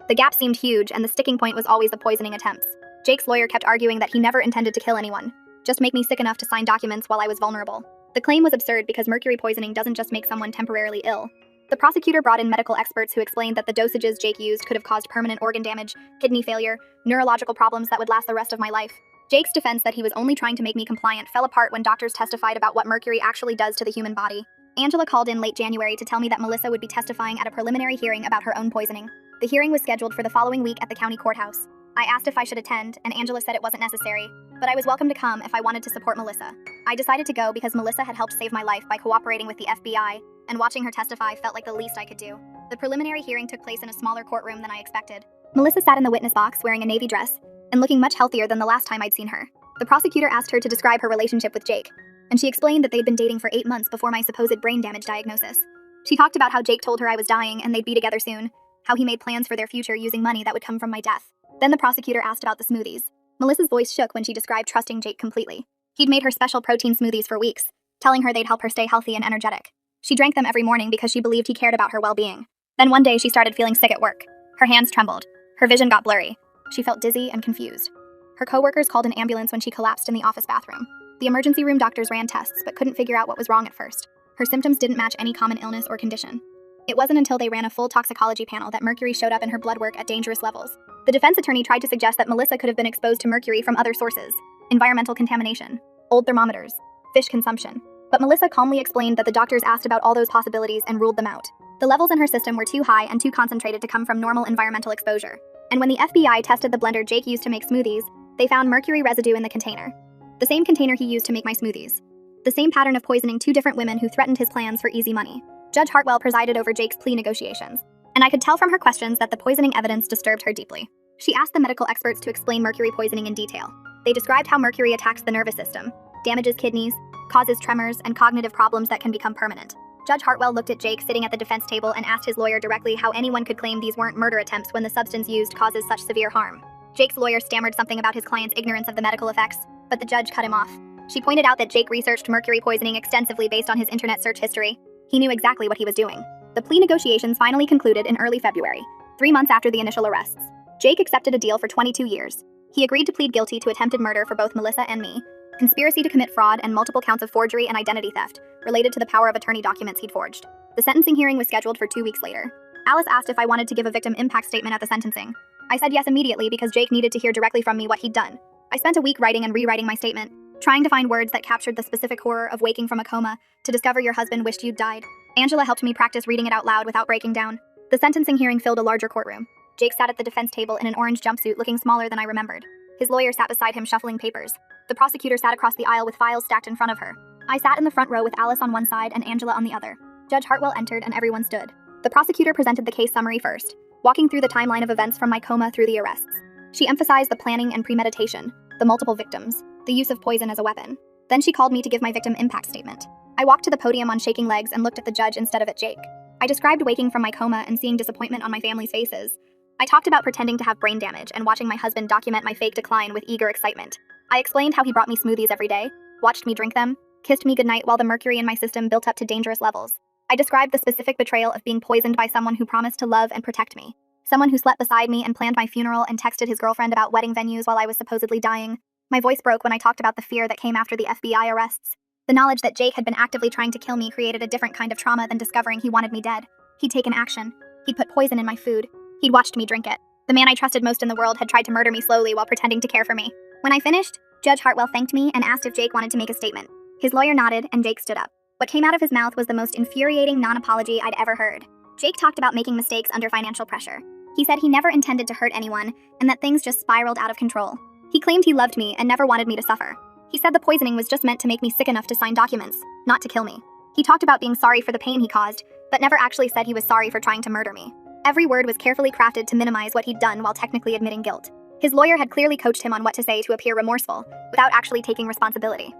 The gap seemed huge, and the sticking point was always the poisoning attempts. Jake's lawyer kept arguing that he never intended to kill anyone, just make me sick enough to sign documents while I was vulnerable. The claim was absurd because mercury poisoning doesn't just make someone temporarily ill. The prosecutor brought in medical experts who explained that the dosages Jake used could have caused permanent organ damage, kidney failure, neurological problems that would last the rest of my life. Jake's defense that he was only trying to make me compliant fell apart when doctors testified about what mercury actually does to the human body. Angela called in late January to tell me that Melissa would be testifying at a preliminary hearing about her own poisoning. The hearing was scheduled for the following week at the county courthouse. I asked if I should attend, and Angela said it wasn't necessary, but I was welcome to come if I wanted to support Melissa. I decided to go because Melissa had helped save my life by cooperating with the FBI, and watching her testify felt like the least I could do. The preliminary hearing took place in a smaller courtroom than I expected. Melissa sat in the witness box wearing a navy dress, and looking much healthier than the last time I'd seen her. The prosecutor asked her to describe her relationship with Jake, and she explained that they'd been dating for 8 months before my supposed brain damage diagnosis. She talked about how Jake told her I was dying and they'd be together soon, how he made plans for their future using money that would come from my death. Then the prosecutor asked about the smoothies. Melissa's voice shook when she described trusting Jake completely. He'd made her special protein smoothies for weeks, telling her they'd help her stay healthy and energetic. She drank them every morning because she believed he cared about her well-being. Then one day she started feeling sick at work. Her hands trembled. Her vision got blurry. She felt dizzy and confused. Her coworkers called an ambulance when she collapsed in the office bathroom. The emergency room doctors ran tests but couldn't figure out what was wrong at first. Her symptoms didn't match any common illness or condition. It wasn't until they ran a full toxicology panel that mercury showed up in her blood work at dangerous levels. The defense attorney tried to suggest that Melissa could have been exposed to mercury from other sources: environmental contamination, old thermometers, fish consumption. But Melissa calmly explained that the doctors asked about all those possibilities and ruled them out. The levels in her system were too high and too concentrated to come from normal environmental exposure. And when the FBI tested the blender Jake used to make smoothies, they found mercury residue in the container. The same container he used to make my smoothies. The same pattern of poisoning two different women who threatened his plans for easy money. Judge Hartwell presided over Jake's plea negotiations, and I could tell from her questions that the poisoning evidence disturbed her deeply. She asked the medical experts to explain mercury poisoning in detail. They described how mercury attacks the nervous system, damages kidneys, causes tremors, and cognitive problems that can become permanent. Judge Hartwell looked at Jake sitting at the defense table and asked his lawyer directly how anyone could claim these weren't murder attempts when the substance used causes such severe harm. Jake's lawyer stammered something about his client's ignorance of the medical effects, but the judge cut him off. She pointed out that Jake researched mercury poisoning extensively based on his internet search history. He knew exactly what he was doing. The plea negotiations finally concluded in early February, 3 months after the initial arrests. Jake accepted a deal for 22 years. He agreed to plead guilty to attempted murder for both Melissa and me, conspiracy to commit fraud, and multiple counts of forgery and identity theft related to the power of attorney documents he'd forged. The sentencing hearing was scheduled for 2 weeks later. Alice asked if I wanted to give a victim impact statement at the sentencing. I said yes immediately because Jake needed to hear directly from me what he'd done. I spent a week writing and rewriting my statement, trying to find words that captured the specific horror of waking from a coma to discover your husband wished you'd died. Angela helped me practice reading it out loud without breaking down. The sentencing hearing filled a larger courtroom. Jake sat at the defense table in an orange jumpsuit looking smaller than I remembered. His lawyer sat beside him shuffling papers. The prosecutor sat across the aisle with files stacked in front of her. I sat in the front row with Alice on one side and Angela on the other. Judge Hartwell entered and everyone stood. The prosecutor presented the case summary first, walking through the timeline of events from my coma through the arrests. She emphasized the planning and premeditation, the multiple victims, the use of poison as a weapon. Then she called me to give my victim impact statement. I walked to the podium on shaking legs and looked at the judge instead of at Jake. I described waking from my coma and seeing disappointment on my family's faces. I talked about pretending to have brain damage and watching my husband document my fake decline with eager excitement. I explained how he brought me smoothies every day, watched me drink them, kissed me goodnight while the mercury in my system built up to dangerous levels. I described the specific betrayal of being poisoned by someone who promised to love and protect me. Someone who slept beside me and planned my funeral and texted his girlfriend about wedding venues while I was supposedly dying. My voice broke when I talked about the fear that came after the FBI arrests. The knowledge that Jake had been actively trying to kill me created a different kind of trauma than discovering he wanted me dead. He'd taken action. He'd put poison in my food. He'd watched me drink it. The man I trusted most in the world had tried to murder me slowly while pretending to care for me. When I finished, Judge Hartwell thanked me and asked if Jake wanted to make a statement. His lawyer nodded and Jake stood up. What came out of his mouth was the most infuriating non-apology I'd ever heard. Jake talked about making mistakes under financial pressure. He said he never intended to hurt anyone and that things just spiraled out of control. He claimed he loved me and never wanted me to suffer. He said the poisoning was just meant to make me sick enough to sign documents, not to kill me. He talked about being sorry for the pain he caused, but never actually said he was sorry for trying to murder me. Every word was carefully crafted to minimize what he'd done while technically admitting guilt. His lawyer had clearly coached him on what to say to appear remorseful, without actually taking responsibility.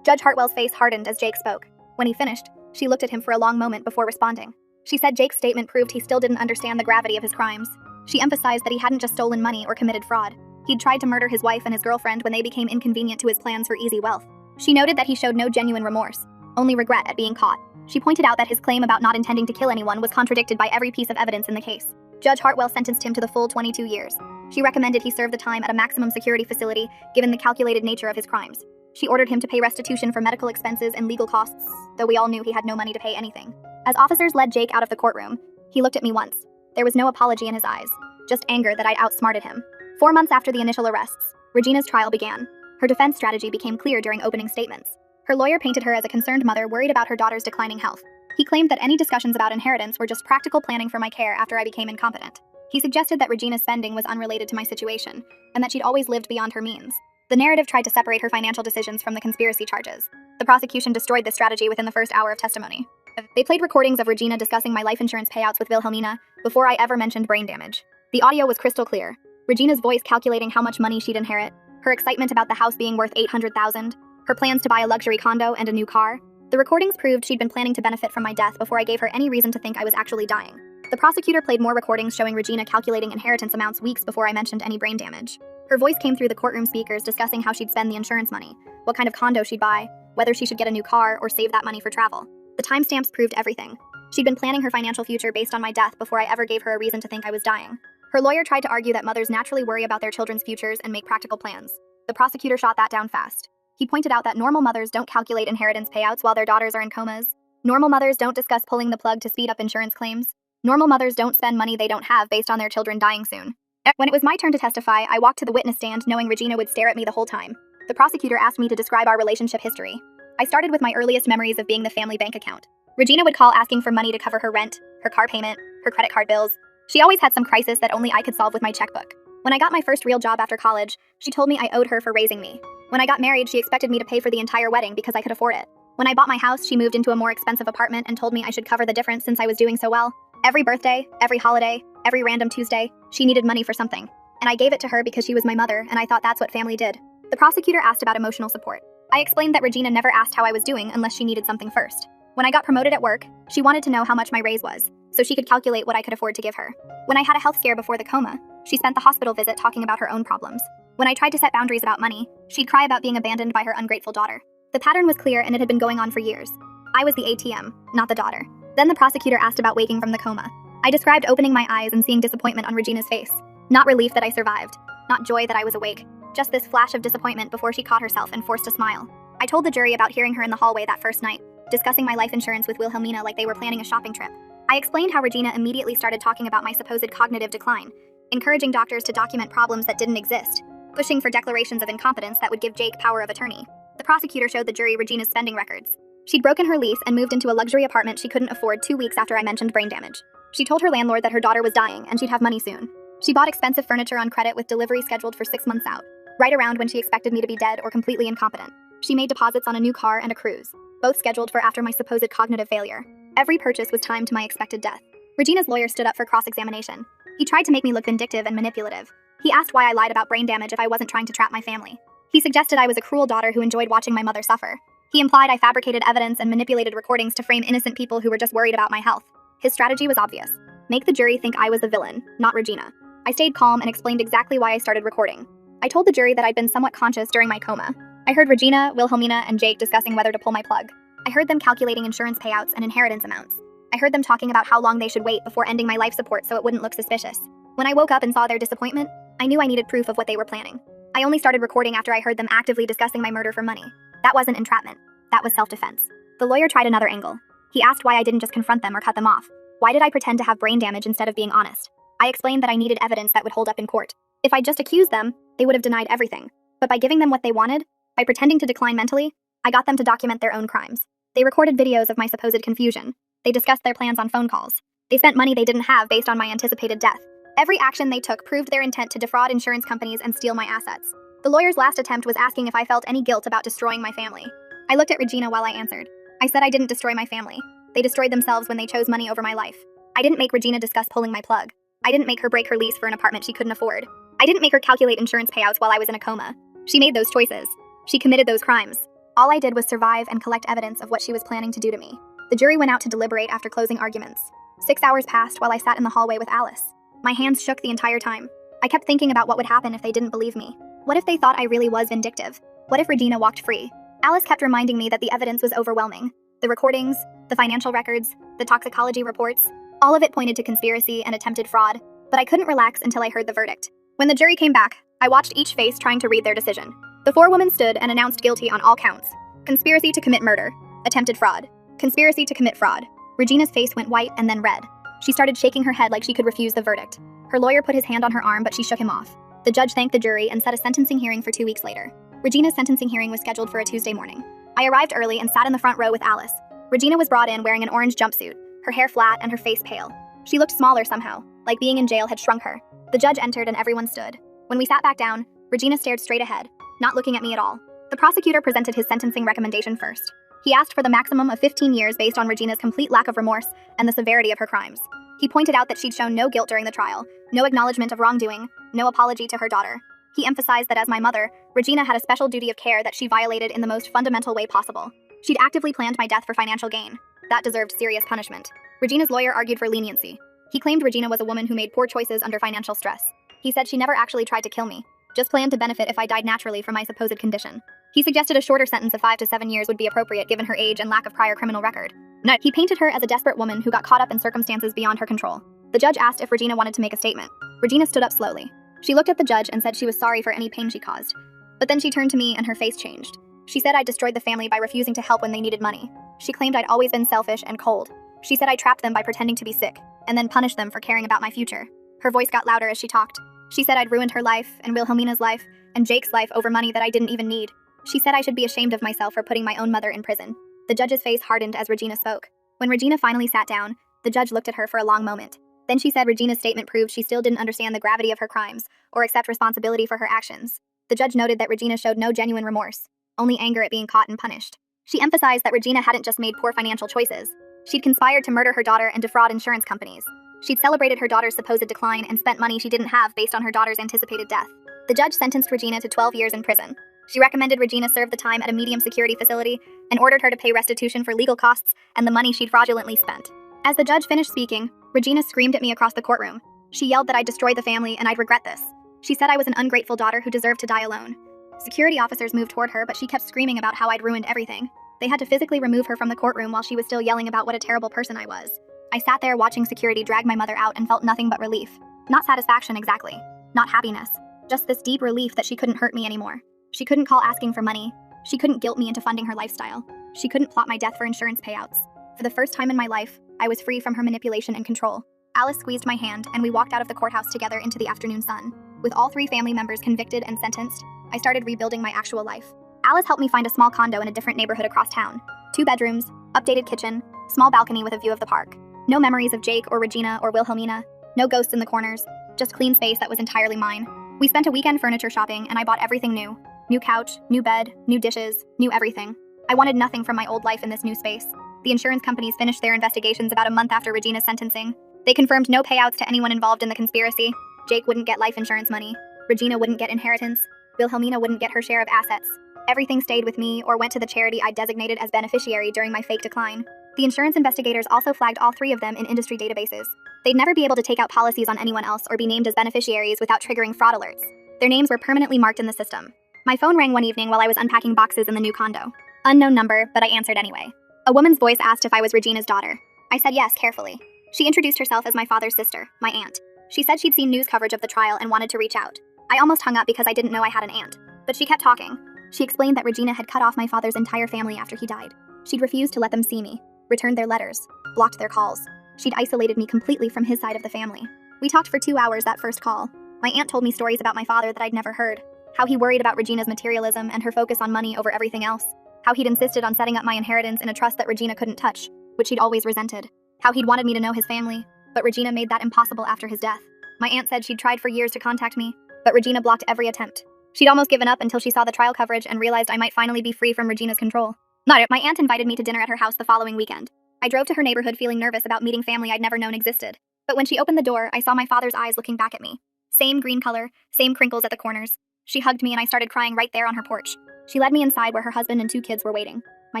Judge Hartwell's face hardened as Jake spoke. When he finished, she looked at him for a long moment before responding. She said Jake's statement proved he still didn't understand the gravity of his crimes. She emphasized that he hadn't just stolen money or committed fraud. He'd tried to murder his wife and his girlfriend when they became inconvenient to his plans for easy wealth. She noted that he showed no genuine remorse, only regret at being caught. She pointed out that his claim about not intending to kill anyone was contradicted by every piece of evidence in the case. Judge Hartwell sentenced him to the full 22 years. She recommended he serve the time at a maximum security facility, given the calculated nature of his crimes. She ordered him to pay restitution for medical expenses and legal costs, though we all knew he had no money to pay anything. As officers led Jake out of the courtroom, he looked at me once. There was no apology in his eyes, just anger that I'd outsmarted him. 4 months after the initial arrests, Regina's trial began. Her defense strategy became clear during opening statements. Her lawyer painted her as a concerned mother worried about her daughter's declining health. He claimed that any discussions about inheritance were just practical planning for my care after I became incompetent. He suggested that Regina's spending was unrelated to my situation, and that she'd always lived beyond her means. The narrative tried to separate her financial decisions from the conspiracy charges. The prosecution destroyed this strategy within the first hour of testimony. They played recordings of Regina discussing my life insurance payouts with Wilhelmina before I ever mentioned brain damage. The audio was crystal clear. Regina's voice calculating how much money she'd inherit, her excitement about the house being worth $800,000, her plans to buy a luxury condo and a new car. The recordings proved she'd been planning to benefit from my death before I gave her any reason to think I was actually dying. The prosecutor played more recordings showing Regina calculating inheritance amounts weeks before I mentioned any brain damage. Her voice came through the courtroom speakers discussing how she'd spend the insurance money, what kind of condo she'd buy, whether she should get a new car or save that money for travel. The timestamps proved everything. She'd been planning her financial future based on my death before I ever gave her a reason to think I was dying. Her lawyer tried to argue that mothers naturally worry about their children's futures and make practical plans. The prosecutor shot that down fast. He pointed out that normal mothers don't calculate inheritance payouts while their daughters are in comas. Normal mothers don't discuss pulling the plug to speed up insurance claims. Normal mothers don't spend money they don't have based on their children dying soon. When it was my turn to testify, I walked to the witness stand knowing Regina would stare at me the whole time. The prosecutor asked me to describe our relationship history. I started with my earliest memories of being the family bank account. Regina would call asking for money to cover her rent, her car payment, her credit card bills. She always had some crisis that only I could solve with my checkbook. When I got my first real job after college, she told me I owed her for raising me. When I got married, she expected me to pay for the entire wedding because I could afford it. When I bought my house, she moved into a more expensive apartment and told me I should cover the difference since I was doing so well. Every birthday, every holiday, every random Tuesday, she needed money for something. And I gave it to her because she was my mother, and I thought that's what family did. The prosecutor asked about emotional support. I explained that Regina never asked how I was doing unless she needed something first. When I got promoted at work, she wanted to know how much my raise was, so she could calculate what I could afford to give her. When I had a health scare before the coma, she spent the hospital visit talking about her own problems. When I tried to set boundaries about money, she'd cry about being abandoned by her ungrateful daughter. The pattern was clear and it had been going on for years. I was the ATM, not the daughter. Then the prosecutor asked about waking from the coma. I described opening my eyes and seeing disappointment on Regina's face. Not relief that I survived, not joy that I was awake, just this flash of disappointment before she caught herself and forced a smile. I told the jury about hearing her in the hallway that first night, discussing my life insurance with Wilhelmina like they were planning a shopping trip. I explained how Regina immediately started talking about my supposed cognitive decline, encouraging doctors to document problems that didn't exist, pushing for declarations of incompetence that would give Jake power of attorney. The prosecutor showed the jury Regina's spending records. She'd broken her lease and moved into a luxury apartment she couldn't afford 2 weeks after I mentioned brain damage. She told her landlord that her daughter was dying and she'd have money soon. She bought expensive furniture on credit with delivery scheduled for 6 months out, right around when she expected me to be dead or completely incompetent. She made deposits on a new car and a cruise, both scheduled for after my supposed cognitive failure. Every purchase was timed to my expected death. Regina's lawyer stood up for cross-examination. He tried to make me look vindictive and manipulative. He asked why I lied about brain damage if I wasn't trying to trap my family. He suggested I was a cruel daughter who enjoyed watching my mother suffer. He implied I fabricated evidence and manipulated recordings to frame innocent people who were just worried about my health. His strategy was obvious. Make the jury think I was the villain, not Regina. I stayed calm and explained exactly why I started recording. I told the jury that I'd been somewhat conscious during my coma. I heard Regina, Wilhelmina, and Jake discussing whether to pull my plug. I heard them calculating insurance payouts and inheritance amounts. I heard them talking about how long they should wait before ending my life support so it wouldn't look suspicious. When I woke up and saw their disappointment, I knew I needed proof of what they were planning. I only started recording after I heard them actively discussing my murder for money. That wasn't entrapment. That was self-defense. The lawyer tried another angle. He asked why I didn't just confront them or cut them off. Why did I pretend to have brain damage instead of being honest? I explained that I needed evidence that would hold up in court. If I just accused them, they would have denied everything. But by giving them what they wanted, by pretending to decline mentally, I got them to document their own crimes. They recorded videos of my supposed confusion. They discussed their plans on phone calls. They spent money they didn't have based on my anticipated death. Every action they took proved their intent to defraud insurance companies and steal my assets. The lawyer's last attempt was asking if I felt any guilt about destroying my family. I looked at Regina while I answered. I said I didn't destroy my family. They destroyed themselves when they chose money over my life. I didn't make Regina discuss pulling my plug. I didn't make her break her lease for an apartment she couldn't afford. I didn't make her calculate insurance payouts while I was in a coma. She made those choices. She committed those crimes. All I did was survive and collect evidence of what she was planning to do to me. The jury went out to deliberate after closing arguments. 6 hours passed while I sat in the hallway with Alice. My hands shook the entire time. I kept thinking about what would happen if they didn't believe me. What if they thought I really was vindictive? What if Regina walked free? Alice kept reminding me that the evidence was overwhelming. The recordings, the financial records, the toxicology reports, all of it pointed to conspiracy and attempted fraud, but I couldn't relax until I heard the verdict. When the jury came back, I watched each face trying to read their decision. The 4 women stood and announced guilty on all counts. Conspiracy to commit murder, attempted fraud, conspiracy to commit fraud. Regina's face went white and then red. She started shaking her head like she could refuse the verdict. Her lawyer put his hand on her arm, but she shook him off. The judge thanked the jury and set a sentencing hearing for 2 weeks later. Regina's sentencing hearing was scheduled for a Tuesday morning. I arrived early and sat in the front row with Alice. Regina was brought in wearing an orange jumpsuit, her hair flat and her face pale. She looked smaller somehow, like being in jail had shrunk her. The judge entered and everyone stood. When we sat back down, Regina stared straight ahead, not looking at me at all. The prosecutor presented his sentencing recommendation first. He asked for the maximum of 15 years based on Regina's complete lack of remorse and the severity of her crimes. He pointed out that she'd shown no guilt during the trial, no acknowledgement of wrongdoing, no apology to her daughter. He emphasized that as my mother, Regina had a special duty of care that she violated in the most fundamental way possible. She'd actively planned my death for financial gain. That deserved serious punishment. Regina's lawyer argued for leniency. He claimed Regina was a woman who made poor choices under financial stress. He said she never actually tried to kill me, just planned to benefit if I died naturally from my supposed condition. He suggested a shorter sentence of 5 to 7 years would be appropriate given her age and lack of prior criminal record. No, he painted her as a desperate woman who got caught up in circumstances beyond her control. The judge asked if Regina wanted to make a statement. Regina stood up slowly. She looked at the judge and said she was sorry for any pain she caused. But then she turned to me and her face changed. She said I destroyed the family by refusing to help when they needed money. She claimed I'd always been selfish and cold. She said I trapped them by pretending to be sick, and then punished them for caring about my future. Her voice got louder as she talked. She said I'd ruined her life, and Wilhelmina's life, and Jake's life over money that I didn't even need. She said I should be ashamed of myself for putting my own mother in prison. The judge's face hardened as Regina spoke. When Regina finally sat down, the judge looked at her for a long moment. Then she said Regina's statement proved she still didn't understand the gravity of her crimes or accept responsibility for her actions. The judge noted that Regina showed no genuine remorse, only anger at being caught and punished. She emphasized that Regina hadn't just made poor financial choices. She'd conspired to murder her daughter and defraud insurance companies. She'd celebrated her daughter's supposed decline and spent money she didn't have based on her daughter's anticipated death. The judge sentenced Regina to 12 years in prison. She recommended Regina serve the time at a medium security facility and ordered her to pay restitution for legal costs and the money she'd fraudulently spent. As the judge finished speaking, Regina screamed at me across the courtroom. She yelled that I'd destroyed the family and I'd regret this. She said I was an ungrateful daughter who deserved to die alone. Security officers moved toward her, but she kept screaming about how I'd ruined everything. They had to physically remove her from the courtroom while she was still yelling about what a terrible person I was. I sat there watching security drag my mother out and felt nothing but relief. Not satisfaction exactly. Not happiness. Just this deep relief that she couldn't hurt me anymore. She couldn't call asking for money. She couldn't guilt me into funding her lifestyle. She couldn't plot my death for insurance payouts. For the first time in my life, I was free from her manipulation and control. Alice squeezed my hand, and we walked out of the courthouse together into the afternoon sun. With all 3 family members convicted and sentenced, I started rebuilding my actual life. Alice helped me find a small condo in a different neighborhood across town. 2 bedrooms, updated kitchen, small balcony with a view of the park. No memories of Jake or Regina or Wilhelmina. No ghosts in the corners. Just clean space that was entirely mine. We spent a weekend furniture shopping, and I bought everything new. New couch, new bed, new dishes, new everything. I wanted nothing from my old life in this new space. The insurance companies finished their investigations about a month after Regina's sentencing. They confirmed no payouts to anyone involved in the conspiracy. Jake wouldn't get life insurance money. Regina wouldn't get inheritance. Wilhelmina wouldn't get her share of assets. Everything stayed with me or went to the charity I designated as beneficiary during my fake decline. The insurance investigators also flagged all 3 of them in industry databases. They'd never be able to take out policies on anyone else or be named as beneficiaries without triggering fraud alerts. Their names were permanently marked in the system. My phone rang one evening while I was unpacking boxes in the new condo. Unknown number, but I answered anyway. A woman's voice asked if I was Regina's daughter. I said yes, carefully. She introduced herself as my father's sister, my aunt. She said she'd seen news coverage of the trial and wanted to reach out. I almost hung up because I didn't know I had an aunt. But she kept talking. She explained that Regina had cut off my father's entire family after he died. She'd refused to let them see me, returned their letters, blocked their calls. She'd isolated me completely from his side of the family. We talked for 2 hours that first call. My aunt told me stories about my father that I'd never heard. How he worried about Regina's materialism and her focus on money over everything else. How he'd insisted on setting up my inheritance in a trust that Regina couldn't touch, which she'd always resented. How he'd wanted me to know his family, but Regina made that impossible after his death. My aunt said she'd tried for years to contact me, but Regina blocked every attempt. She'd almost given up until she saw the trial coverage and realized I might finally be free from Regina's control. My aunt invited me to dinner at her house the following weekend. I drove to her neighborhood feeling nervous about meeting family I'd never known existed. But when she opened the door, I saw my father's eyes looking back at me. Same green color, same crinkles at the corners. She hugged me and I started crying right there on her porch. She led me inside where her husband and 2 kids were waiting. My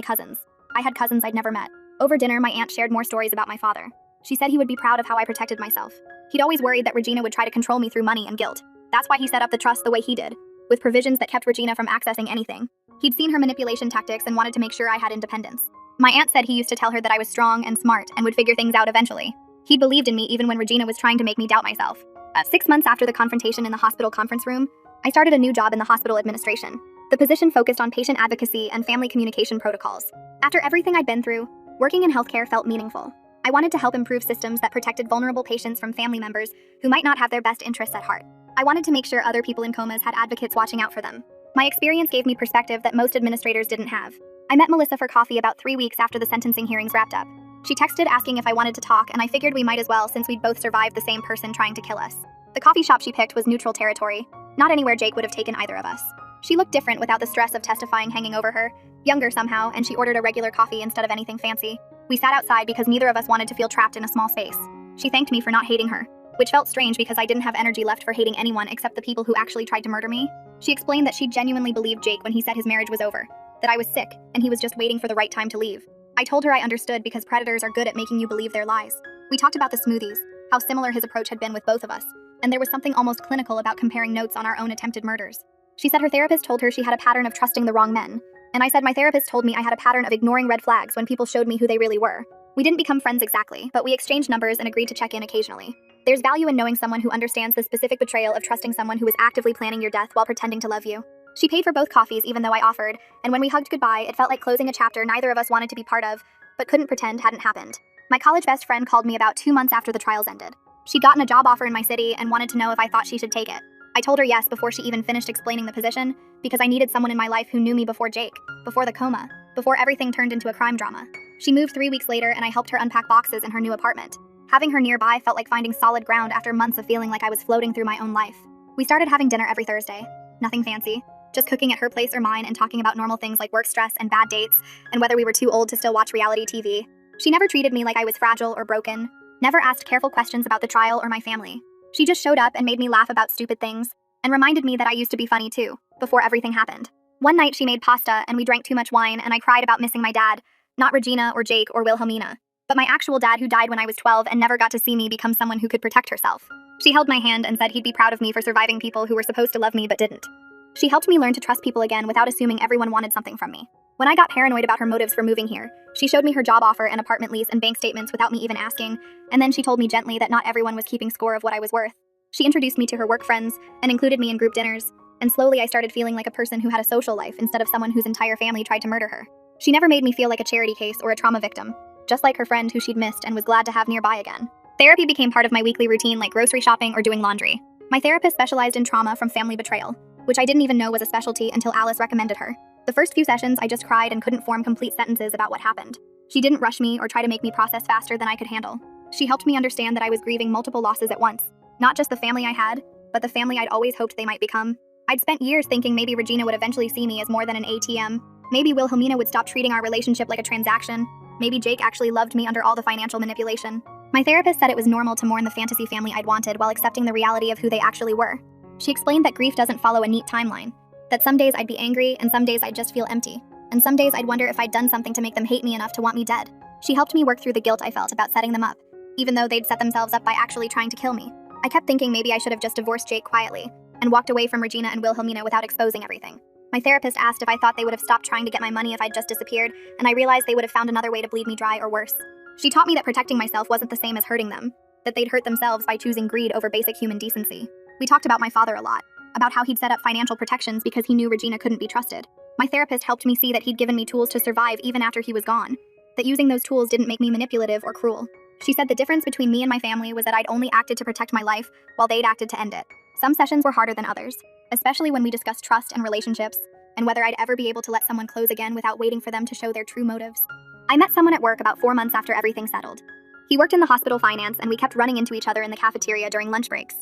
cousins. I had cousins I'd never met. Over dinner, my aunt shared more stories about my father. She said he would be proud of how I protected myself. He'd always worried that Regina would try to control me through money and guilt. That's why he set up the trust the way he did, with provisions that kept Regina from accessing anything. He'd seen her manipulation tactics and wanted to make sure I had independence. My aunt said he used to tell her that I was strong and smart and would figure things out eventually. He'd believed in me even when Regina was trying to make me doubt myself. 6 months after the confrontation in the hospital conference room, I started a new job in the hospital administration. The position focused on patient advocacy and family communication protocols. After everything I'd been through, working in healthcare felt meaningful. I wanted to help improve systems that protected vulnerable patients from family members who might not have their best interests at heart. I wanted to make sure other people in comas had advocates watching out for them. My experience gave me perspective that most administrators didn't have. I met Melissa for coffee about 3 weeks after the sentencing hearings wrapped up. She texted asking if I wanted to talk, and I figured we might as well since we'd both survived the same person trying to kill us. The coffee shop she picked was neutral territory, not anywhere Jake would have taken either of us. She looked different without the stress of testifying hanging over her, younger somehow, and she ordered a regular coffee instead of anything fancy. We sat outside because neither of us wanted to feel trapped in a small space. She thanked me for not hating her, which felt strange because I didn't have energy left for hating anyone except the people who actually tried to murder me. She explained that she genuinely believed Jake when he said his marriage was over, that I was sick, and he was just waiting for the right time to leave. I told her I understood because predators are good at making you believe their lies. We talked about the smoothies, how similar his approach had been with both of us, and there was something almost clinical about comparing notes on our own attempted murders. She said her therapist told her she had a pattern of trusting the wrong men, and I said my therapist told me I had a pattern of ignoring red flags when people showed me who they really were. We didn't become friends exactly, but we exchanged numbers and agreed to check in occasionally. There's value in knowing someone who understands the specific betrayal of trusting someone who is actively planning your death while pretending to love you. She paid for both coffees even though I offered, and when we hugged goodbye, it felt like closing a chapter neither of us wanted to be part of, but couldn't pretend hadn't happened. My college best friend called me about 2 months after the trials ended. She'd gotten a job offer in my city and wanted to know if I thought she should take it. I told her yes before she even finished explaining the position, because I needed someone in my life who knew me before Jake, before the coma, before everything turned into a crime drama. She moved 3 weeks later and I helped her unpack boxes in her new apartment. Having her nearby felt like finding solid ground after months of feeling like I was floating through my own life. We started having dinner every Thursday. Nothing fancy, just cooking at her place or mine and talking about normal things like work stress and bad dates, and whether we were too old to still watch reality TV. She never treated me like I was fragile or broken, never asked careful questions about the trial or my family. She just showed up and made me laugh about stupid things, and reminded me that I used to be funny too, before everything happened. One night she made pasta and we drank too much wine and I cried about missing my dad, not Regina or Jake or Wilhelmina, but my actual dad who died when I was 12 and never got to see me become someone who could protect herself. She held my hand and said he'd be proud of me for surviving people who were supposed to love me but didn't. She helped me learn to trust people again without assuming everyone wanted something from me. When I got paranoid about her motives for moving here, she showed me her job offer and apartment lease and bank statements without me even asking, and then she told me gently that not everyone was keeping score of what I was worth. She introduced me to her work friends and included me in group dinners, and slowly I started feeling like a person who had a social life instead of someone whose entire family tried to murder her. She never made me feel like a charity case or a trauma victim, just like her friend who she'd missed and was glad to have nearby again. Therapy became part of my weekly routine like grocery shopping or doing laundry. My therapist specialized in trauma from family betrayal, which I didn't even know was a specialty until Alice recommended her. The first few sessions, I just cried and couldn't form complete sentences about what happened. She didn't rush me or try to make me process faster than I could handle. She helped me understand that I was grieving multiple losses at once, not just the family I had, but the family I'd always hoped they might become. I'd spent years thinking maybe Regina would eventually see me as more than an ATM. Maybe Wilhelmina would stop treating our relationship like a transaction. Maybe Jake actually loved me under all the financial manipulation. My therapist said it was normal to mourn the fantasy family I'd wanted while accepting the reality of who they actually were. She explained that grief doesn't follow a neat timeline, that some days I'd be angry and some days I'd just feel empty, and some days I'd wonder if I'd done something to make them hate me enough to want me dead. She helped me work through the guilt I felt about setting them up, even though they'd set themselves up by actually trying to kill me. I kept thinking maybe I should have just divorced Jake quietly and walked away from Regina and Wilhelmina without exposing everything. My therapist asked if I thought they would have stopped trying to get my money if I'd just disappeared, and I realized they would have found another way to bleed me dry or worse. She taught me that protecting myself wasn't the same as hurting them, that they'd hurt themselves by choosing greed over basic human decency. We talked about my father a lot, about how he'd set up financial protections because he knew Regina couldn't be trusted. My therapist helped me see that he'd given me tools to survive even after he was gone, that using those tools didn't make me manipulative or cruel. She said the difference between me and my family was that I'd only acted to protect my life while they'd acted to end it. Some sessions were harder than others, especially when we discussed trust and relationships, and whether I'd ever be able to let someone close again without waiting for them to show their true motives. I met someone at work about 4 months after everything settled. He worked in the hospital finance and we kept running into each other in the cafeteria during lunch breaks.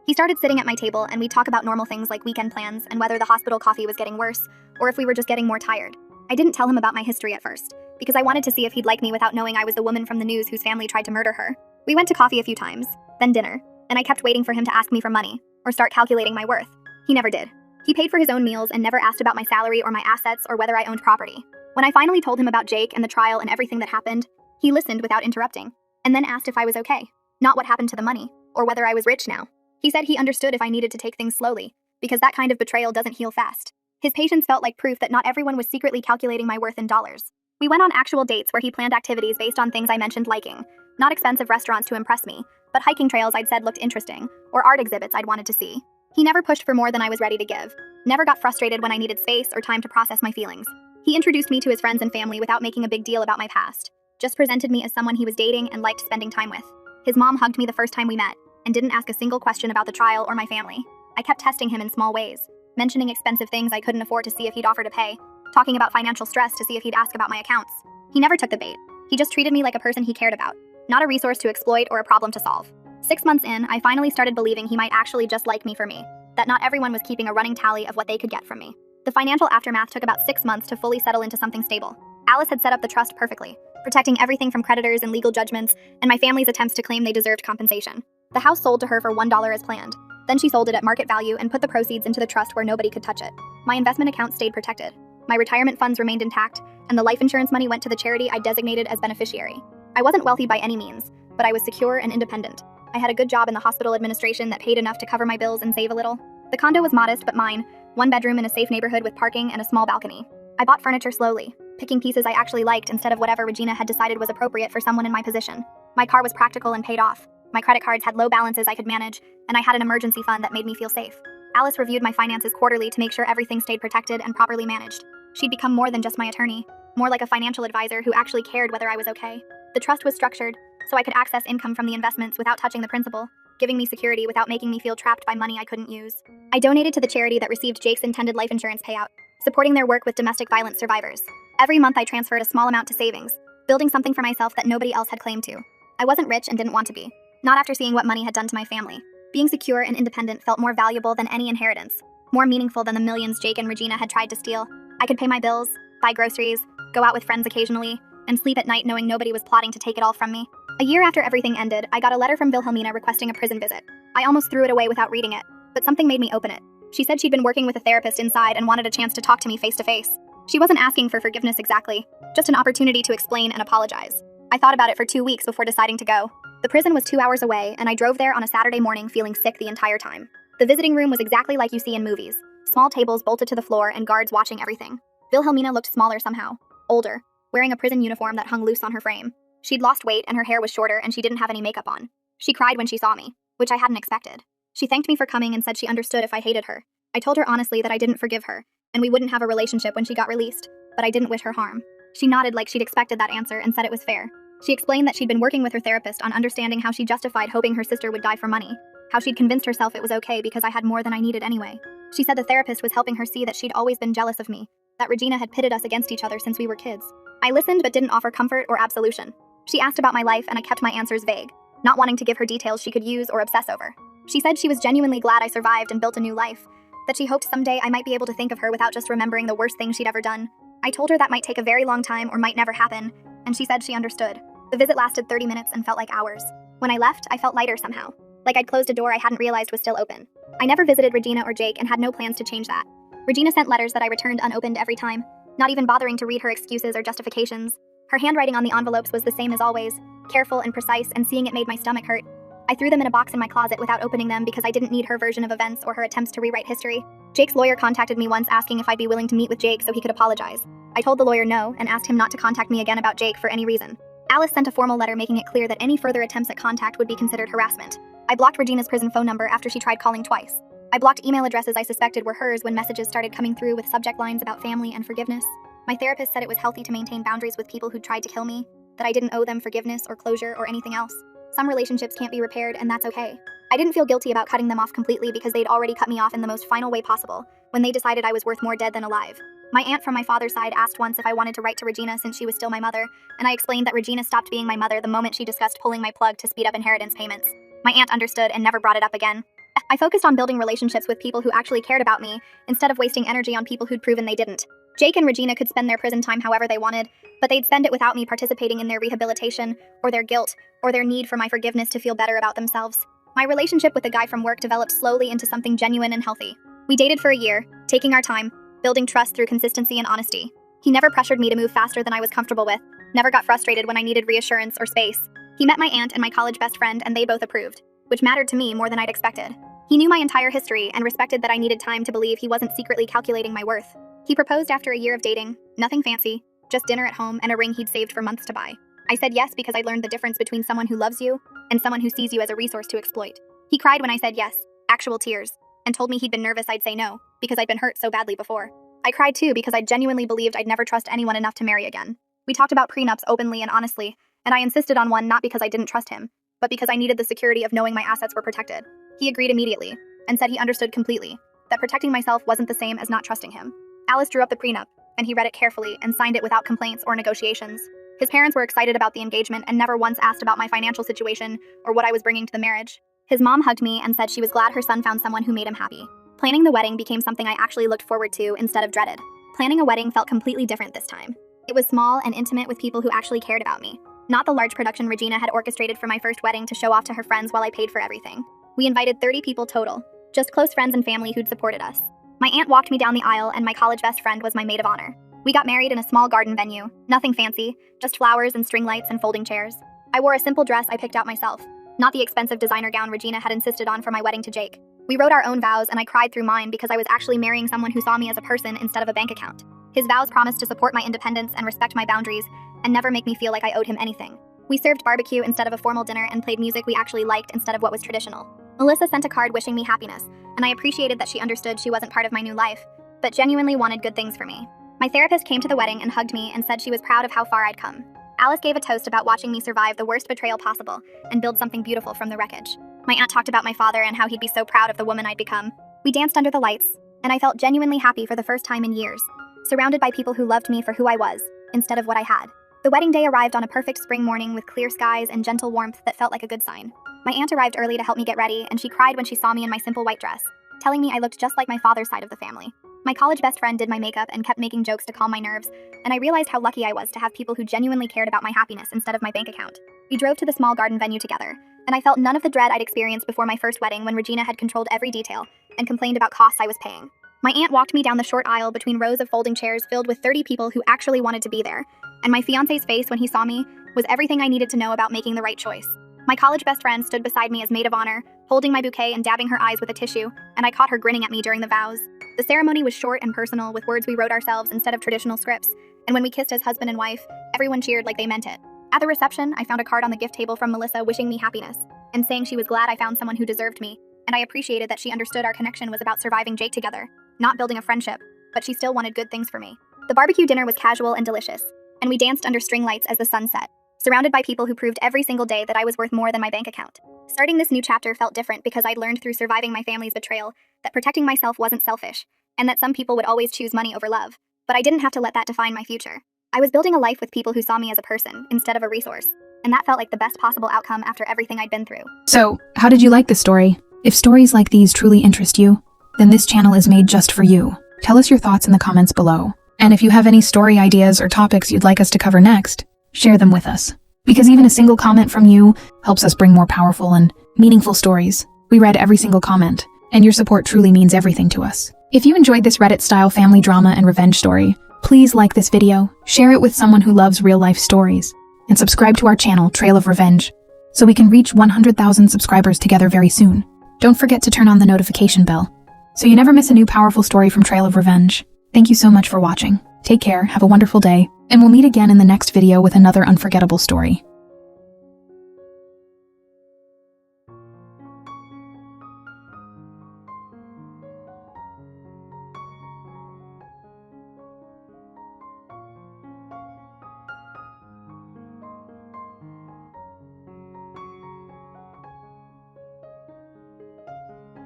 He started sitting at my table and we'd talk about normal things like weekend plans and whether the hospital coffee was getting worse or if we were just getting more tired. I didn't tell him about my history at first, because I wanted to see if he'd like me without knowing I was the woman from the news whose family tried to murder her. We went to coffee a few times, then dinner, and I kept waiting for him to ask me for money or start calculating my worth. He never did. He paid for his own meals and never asked about my salary or my assets or whether I owned property. When I finally told him about Jake and the trial and everything that happened, he listened without interrupting, and then asked if I was okay, not what happened to the money, or whether I was rich now. He said he understood if I needed to take things slowly, because that kind of betrayal doesn't heal fast. His patience felt like proof that not everyone was secretly calculating my worth in dollars. We went on actual dates where he planned activities based on things I mentioned liking, not expensive restaurants to impress me, but hiking trails I'd said looked interesting, or art exhibits I'd wanted to see. He never pushed for more than I was ready to give, never got frustrated when I needed space or time to process my feelings. He introduced me to his friends and family without making a big deal about my past, just presented me as someone he was dating and liked spending time with. His mom hugged me the first time we met, and didn't ask a single question about the trial or my family. I kept testing him in small ways, mentioning expensive things I couldn't afford to see if he'd offer to pay, talking about financial stress to see if he'd ask about my accounts. He never took the bait. He just treated me like a person he cared about, not a resource to exploit or a problem to solve. 6 months in, I finally started believing he might actually just like me for me, that not everyone was keeping a running tally of what they could get from me. The financial aftermath took about 6 months to fully settle into something stable. Alice had set up the trust perfectly, protecting everything from creditors and legal judgments, and my family's attempts to claim they deserved compensation. The house sold to her for $1 as planned. Then she sold it at market value and put the proceeds into the trust where nobody could touch it. My investment account stayed protected. My retirement funds remained intact, and the life insurance money went to the charity I designated as beneficiary. I wasn't wealthy by any means, but I was secure and independent. I had a good job in the hospital administration that paid enough to cover my bills and save a little. The condo was modest but mine, 1 bedroom in a safe neighborhood with parking and a small balcony. I bought furniture slowly, picking pieces I actually liked instead of whatever Regina had decided was appropriate for someone in my position. My car was practical and paid off. My credit cards had low balances I could manage, and I had an emergency fund that made me feel safe. Alice reviewed my finances quarterly to make sure everything stayed protected and properly managed. She'd become more than just my attorney, more like a financial advisor who actually cared whether I was okay. The trust was structured, so I could access income from the investments without touching the principal, giving me security without making me feel trapped by money I couldn't use. I donated to the charity that received Jake's intended life insurance payout, supporting their work with domestic violence survivors. Every month I transferred a small amount to savings, building something for myself that nobody else had claimed to. I wasn't rich and didn't want to be. Not after seeing what money had done to my family. Being secure and independent felt more valuable than any inheritance, more meaningful than the millions Jake and Regina had tried to steal. I could pay my bills, buy groceries, go out with friends occasionally, and sleep at night knowing nobody was plotting to take it all from me. A year after everything ended, I got a letter from Wilhelmina requesting a prison visit. I almost threw it away without reading it, but something made me open it. She said she'd been working with a therapist inside and wanted a chance to talk to me face to face. She wasn't asking for forgiveness exactly, just an opportunity to explain and apologize. I thought about it for 2 weeks before deciding to go. The prison was 2 hours away, and I drove there on a Saturday morning feeling sick the entire time. The visiting room was exactly like you see in movies. Small tables bolted to the floor and guards watching everything. Wilhelmina looked smaller somehow, older, wearing a prison uniform that hung loose on her frame. She'd lost weight and her hair was shorter and she didn't have any makeup on. She cried when she saw me, which I hadn't expected. She thanked me for coming and said she understood if I hated her. I told her honestly that I didn't forgive her, and we wouldn't have a relationship when she got released, but I didn't wish her harm. She nodded like she'd expected that answer and said it was fair. She explained that she'd been working with her therapist on understanding how she justified hoping her sister would die for money, how she'd convinced herself it was okay because I had more than I needed anyway. She said the therapist was helping her see that she'd always been jealous of me, that Regina had pitted us against each other since we were kids. I listened but didn't offer comfort or absolution. She asked about my life and I kept my answers vague, not wanting to give her details she could use or obsess over. She said she was genuinely glad I survived and built a new life, that she hoped someday I might be able to think of her without just remembering the worst thing she'd ever done. I told her that might take a very long time or might never happen, and she said she understood. The visit lasted 30 minutes and felt like hours. When I left, I felt lighter somehow, like I'd closed a door I hadn't realized was still open. I never visited Regina or Jake and had no plans to change that. Regina sent letters that I returned unopened every time, not even bothering to read her excuses or justifications. Her handwriting on the envelopes was the same as always, careful and precise, and seeing it made my stomach hurt. I threw them in a box in my closet without opening them because I didn't need her version of events or her attempts to rewrite history. Jake's lawyer contacted me once asking if I'd be willing to meet with Jake so he could apologize. I told the lawyer no and asked him not to contact me again about Jake for any reason. Alice sent a formal letter making it clear that any further attempts at contact would be considered harassment. I blocked Regina's prison phone number after she tried calling twice. I blocked email addresses I suspected were hers when messages started coming through with subject lines about family and forgiveness. My therapist said it was healthy to maintain boundaries with people who'd tried to kill me, that I didn't owe them forgiveness or closure or anything else. Some relationships can't be repaired, and that's okay. I didn't feel guilty about cutting them off completely because they'd already cut me off in the most final way possible, when they decided I was worth more dead than alive. My aunt from my father's side asked once if I wanted to write to Regina since she was still my mother, and I explained that Regina stopped being my mother the moment she discussed pulling my plug to speed up inheritance payments. My aunt understood and never brought it up again. I focused on building relationships with people who actually cared about me, instead of wasting energy on people who'd proven they didn't. Jake and Regina could spend their prison time however they wanted, but they'd spend it without me participating in their rehabilitation, or their guilt, or their need for my forgiveness to feel better about themselves. My relationship with the guy from work developed slowly into something genuine and healthy. We dated for a year, taking our time, building trust through consistency and honesty. He never pressured me to move faster than I was comfortable with, never got frustrated when I needed reassurance or space. He met my aunt and my college best friend and they both approved, which mattered to me more than I'd expected. He knew my entire history and respected that I needed time to believe he wasn't secretly calculating my worth. He proposed after a year of dating, nothing fancy, just dinner at home and a ring he'd saved for months to buy. I said yes because I'd learned the difference between someone who loves you and someone who sees you as a resource to exploit. He cried when I said yes, actual tears, and told me he'd been nervous I'd say no, because I'd been hurt so badly before. I cried too because I genuinely believed I'd never trust anyone enough to marry again. We talked about prenups openly and honestly, and I insisted on one not because I didn't trust him, but because I needed the security of knowing my assets were protected. He agreed immediately, and said he understood completely, that protecting myself wasn't the same as not trusting him. Alice drew up the prenup, and he read it carefully and signed it without complaints or negotiations. His parents were excited about the engagement and never once asked about my financial situation or what I was bringing to the marriage. His mom hugged me and said she was glad her son found someone who made him happy. Planning the wedding became something I actually looked forward to instead of dreaded. Planning a wedding felt completely different this time. It was small and intimate with people who actually cared about me, not the large production Regina had orchestrated for my first wedding to show off to her friends while I paid for everything. We invited 30 people total, just close friends and family who'd supported us. My aunt walked me down the aisle and my college best friend was my maid of honor. We got married in a small garden venue, nothing fancy, just flowers and string lights and folding chairs. I wore a simple dress I picked out myself, not the expensive designer gown Regina had insisted on for my wedding to Jake. We wrote our own vows and I cried through mine because I was actually marrying someone who saw me as a person instead of a bank account. His vows promised to support my independence and respect my boundaries and never make me feel like I owed him anything. We served barbecue instead of a formal dinner and played music we actually liked instead of what was traditional. Melissa sent a card wishing me happiness, and I appreciated that she understood she wasn't part of my new life, but genuinely wanted good things for me. My therapist came to the wedding and hugged me and said she was proud of how far I'd come. Alice gave a toast about watching me survive the worst betrayal possible and build something beautiful from the wreckage. My aunt talked about my father and how he'd be so proud of the woman I'd become. We danced under the lights, and I felt genuinely happy for the first time in years, surrounded by people who loved me for who I was, instead of what I had. The wedding day arrived on a perfect spring morning with clear skies and gentle warmth that felt like a good sign. My aunt arrived early to help me get ready, and she cried when she saw me in my simple white dress, telling me I looked just like my father's side of the family. My college best friend did my makeup and kept making jokes to calm my nerves, and I realized how lucky I was to have people who genuinely cared about my happiness instead of my bank account. We drove to the small garden venue together, and I felt none of the dread I'd experienced before my first wedding when Regina had controlled every detail and complained about costs I was paying. My aunt walked me down the short aisle between rows of folding chairs filled with 30 people who actually wanted to be there, and my fiancé's face when he saw me was everything I needed to know about making the right choice. My college best friend stood beside me as maid of honor, holding my bouquet and dabbing her eyes with a tissue, and I caught her grinning at me during the vows. The ceremony was short and personal, with words we wrote ourselves instead of traditional scripts, and when we kissed as husband and wife, everyone cheered like they meant it. At the reception, I found a card on the gift table from Melissa wishing me happiness, and saying she was glad I found someone who deserved me, and I appreciated that she understood our connection was about surviving Jake together, not building a friendship, but she still wanted good things for me. The barbecue dinner was casual and delicious, and we danced under string lights as the sun set, surrounded by people who proved every single day that I was worth more than my bank account. Starting this new chapter felt different because I'd learned through surviving my family's betrayal that protecting myself wasn't selfish, and that some people would always choose money over love, but I didn't have to let that define my future. I was building a life with people who saw me as a person instead of a resource, and that felt like the best possible outcome after everything I'd been through. So, how did you like this story? If stories like these truly interest you, then this channel is made just for you. Tell us your thoughts in the comments below. And if you have any story ideas or topics you'd like us to cover next, share them with us. Because even a single comment from you helps us bring more powerful and meaningful stories. We read every single comment, and your support truly means everything to us. If you enjoyed this Reddit-style family drama and revenge story, please like this video, share it with someone who loves real-life stories, and subscribe to our channel, Trail of Revenge, so we can reach 100,000 subscribers together very soon. Don't forget to turn on the notification bell, so you never miss a new powerful story from Trail of Revenge. Thank you so much for watching. Take care, have a wonderful day, and we'll meet again in the next video with another unforgettable story.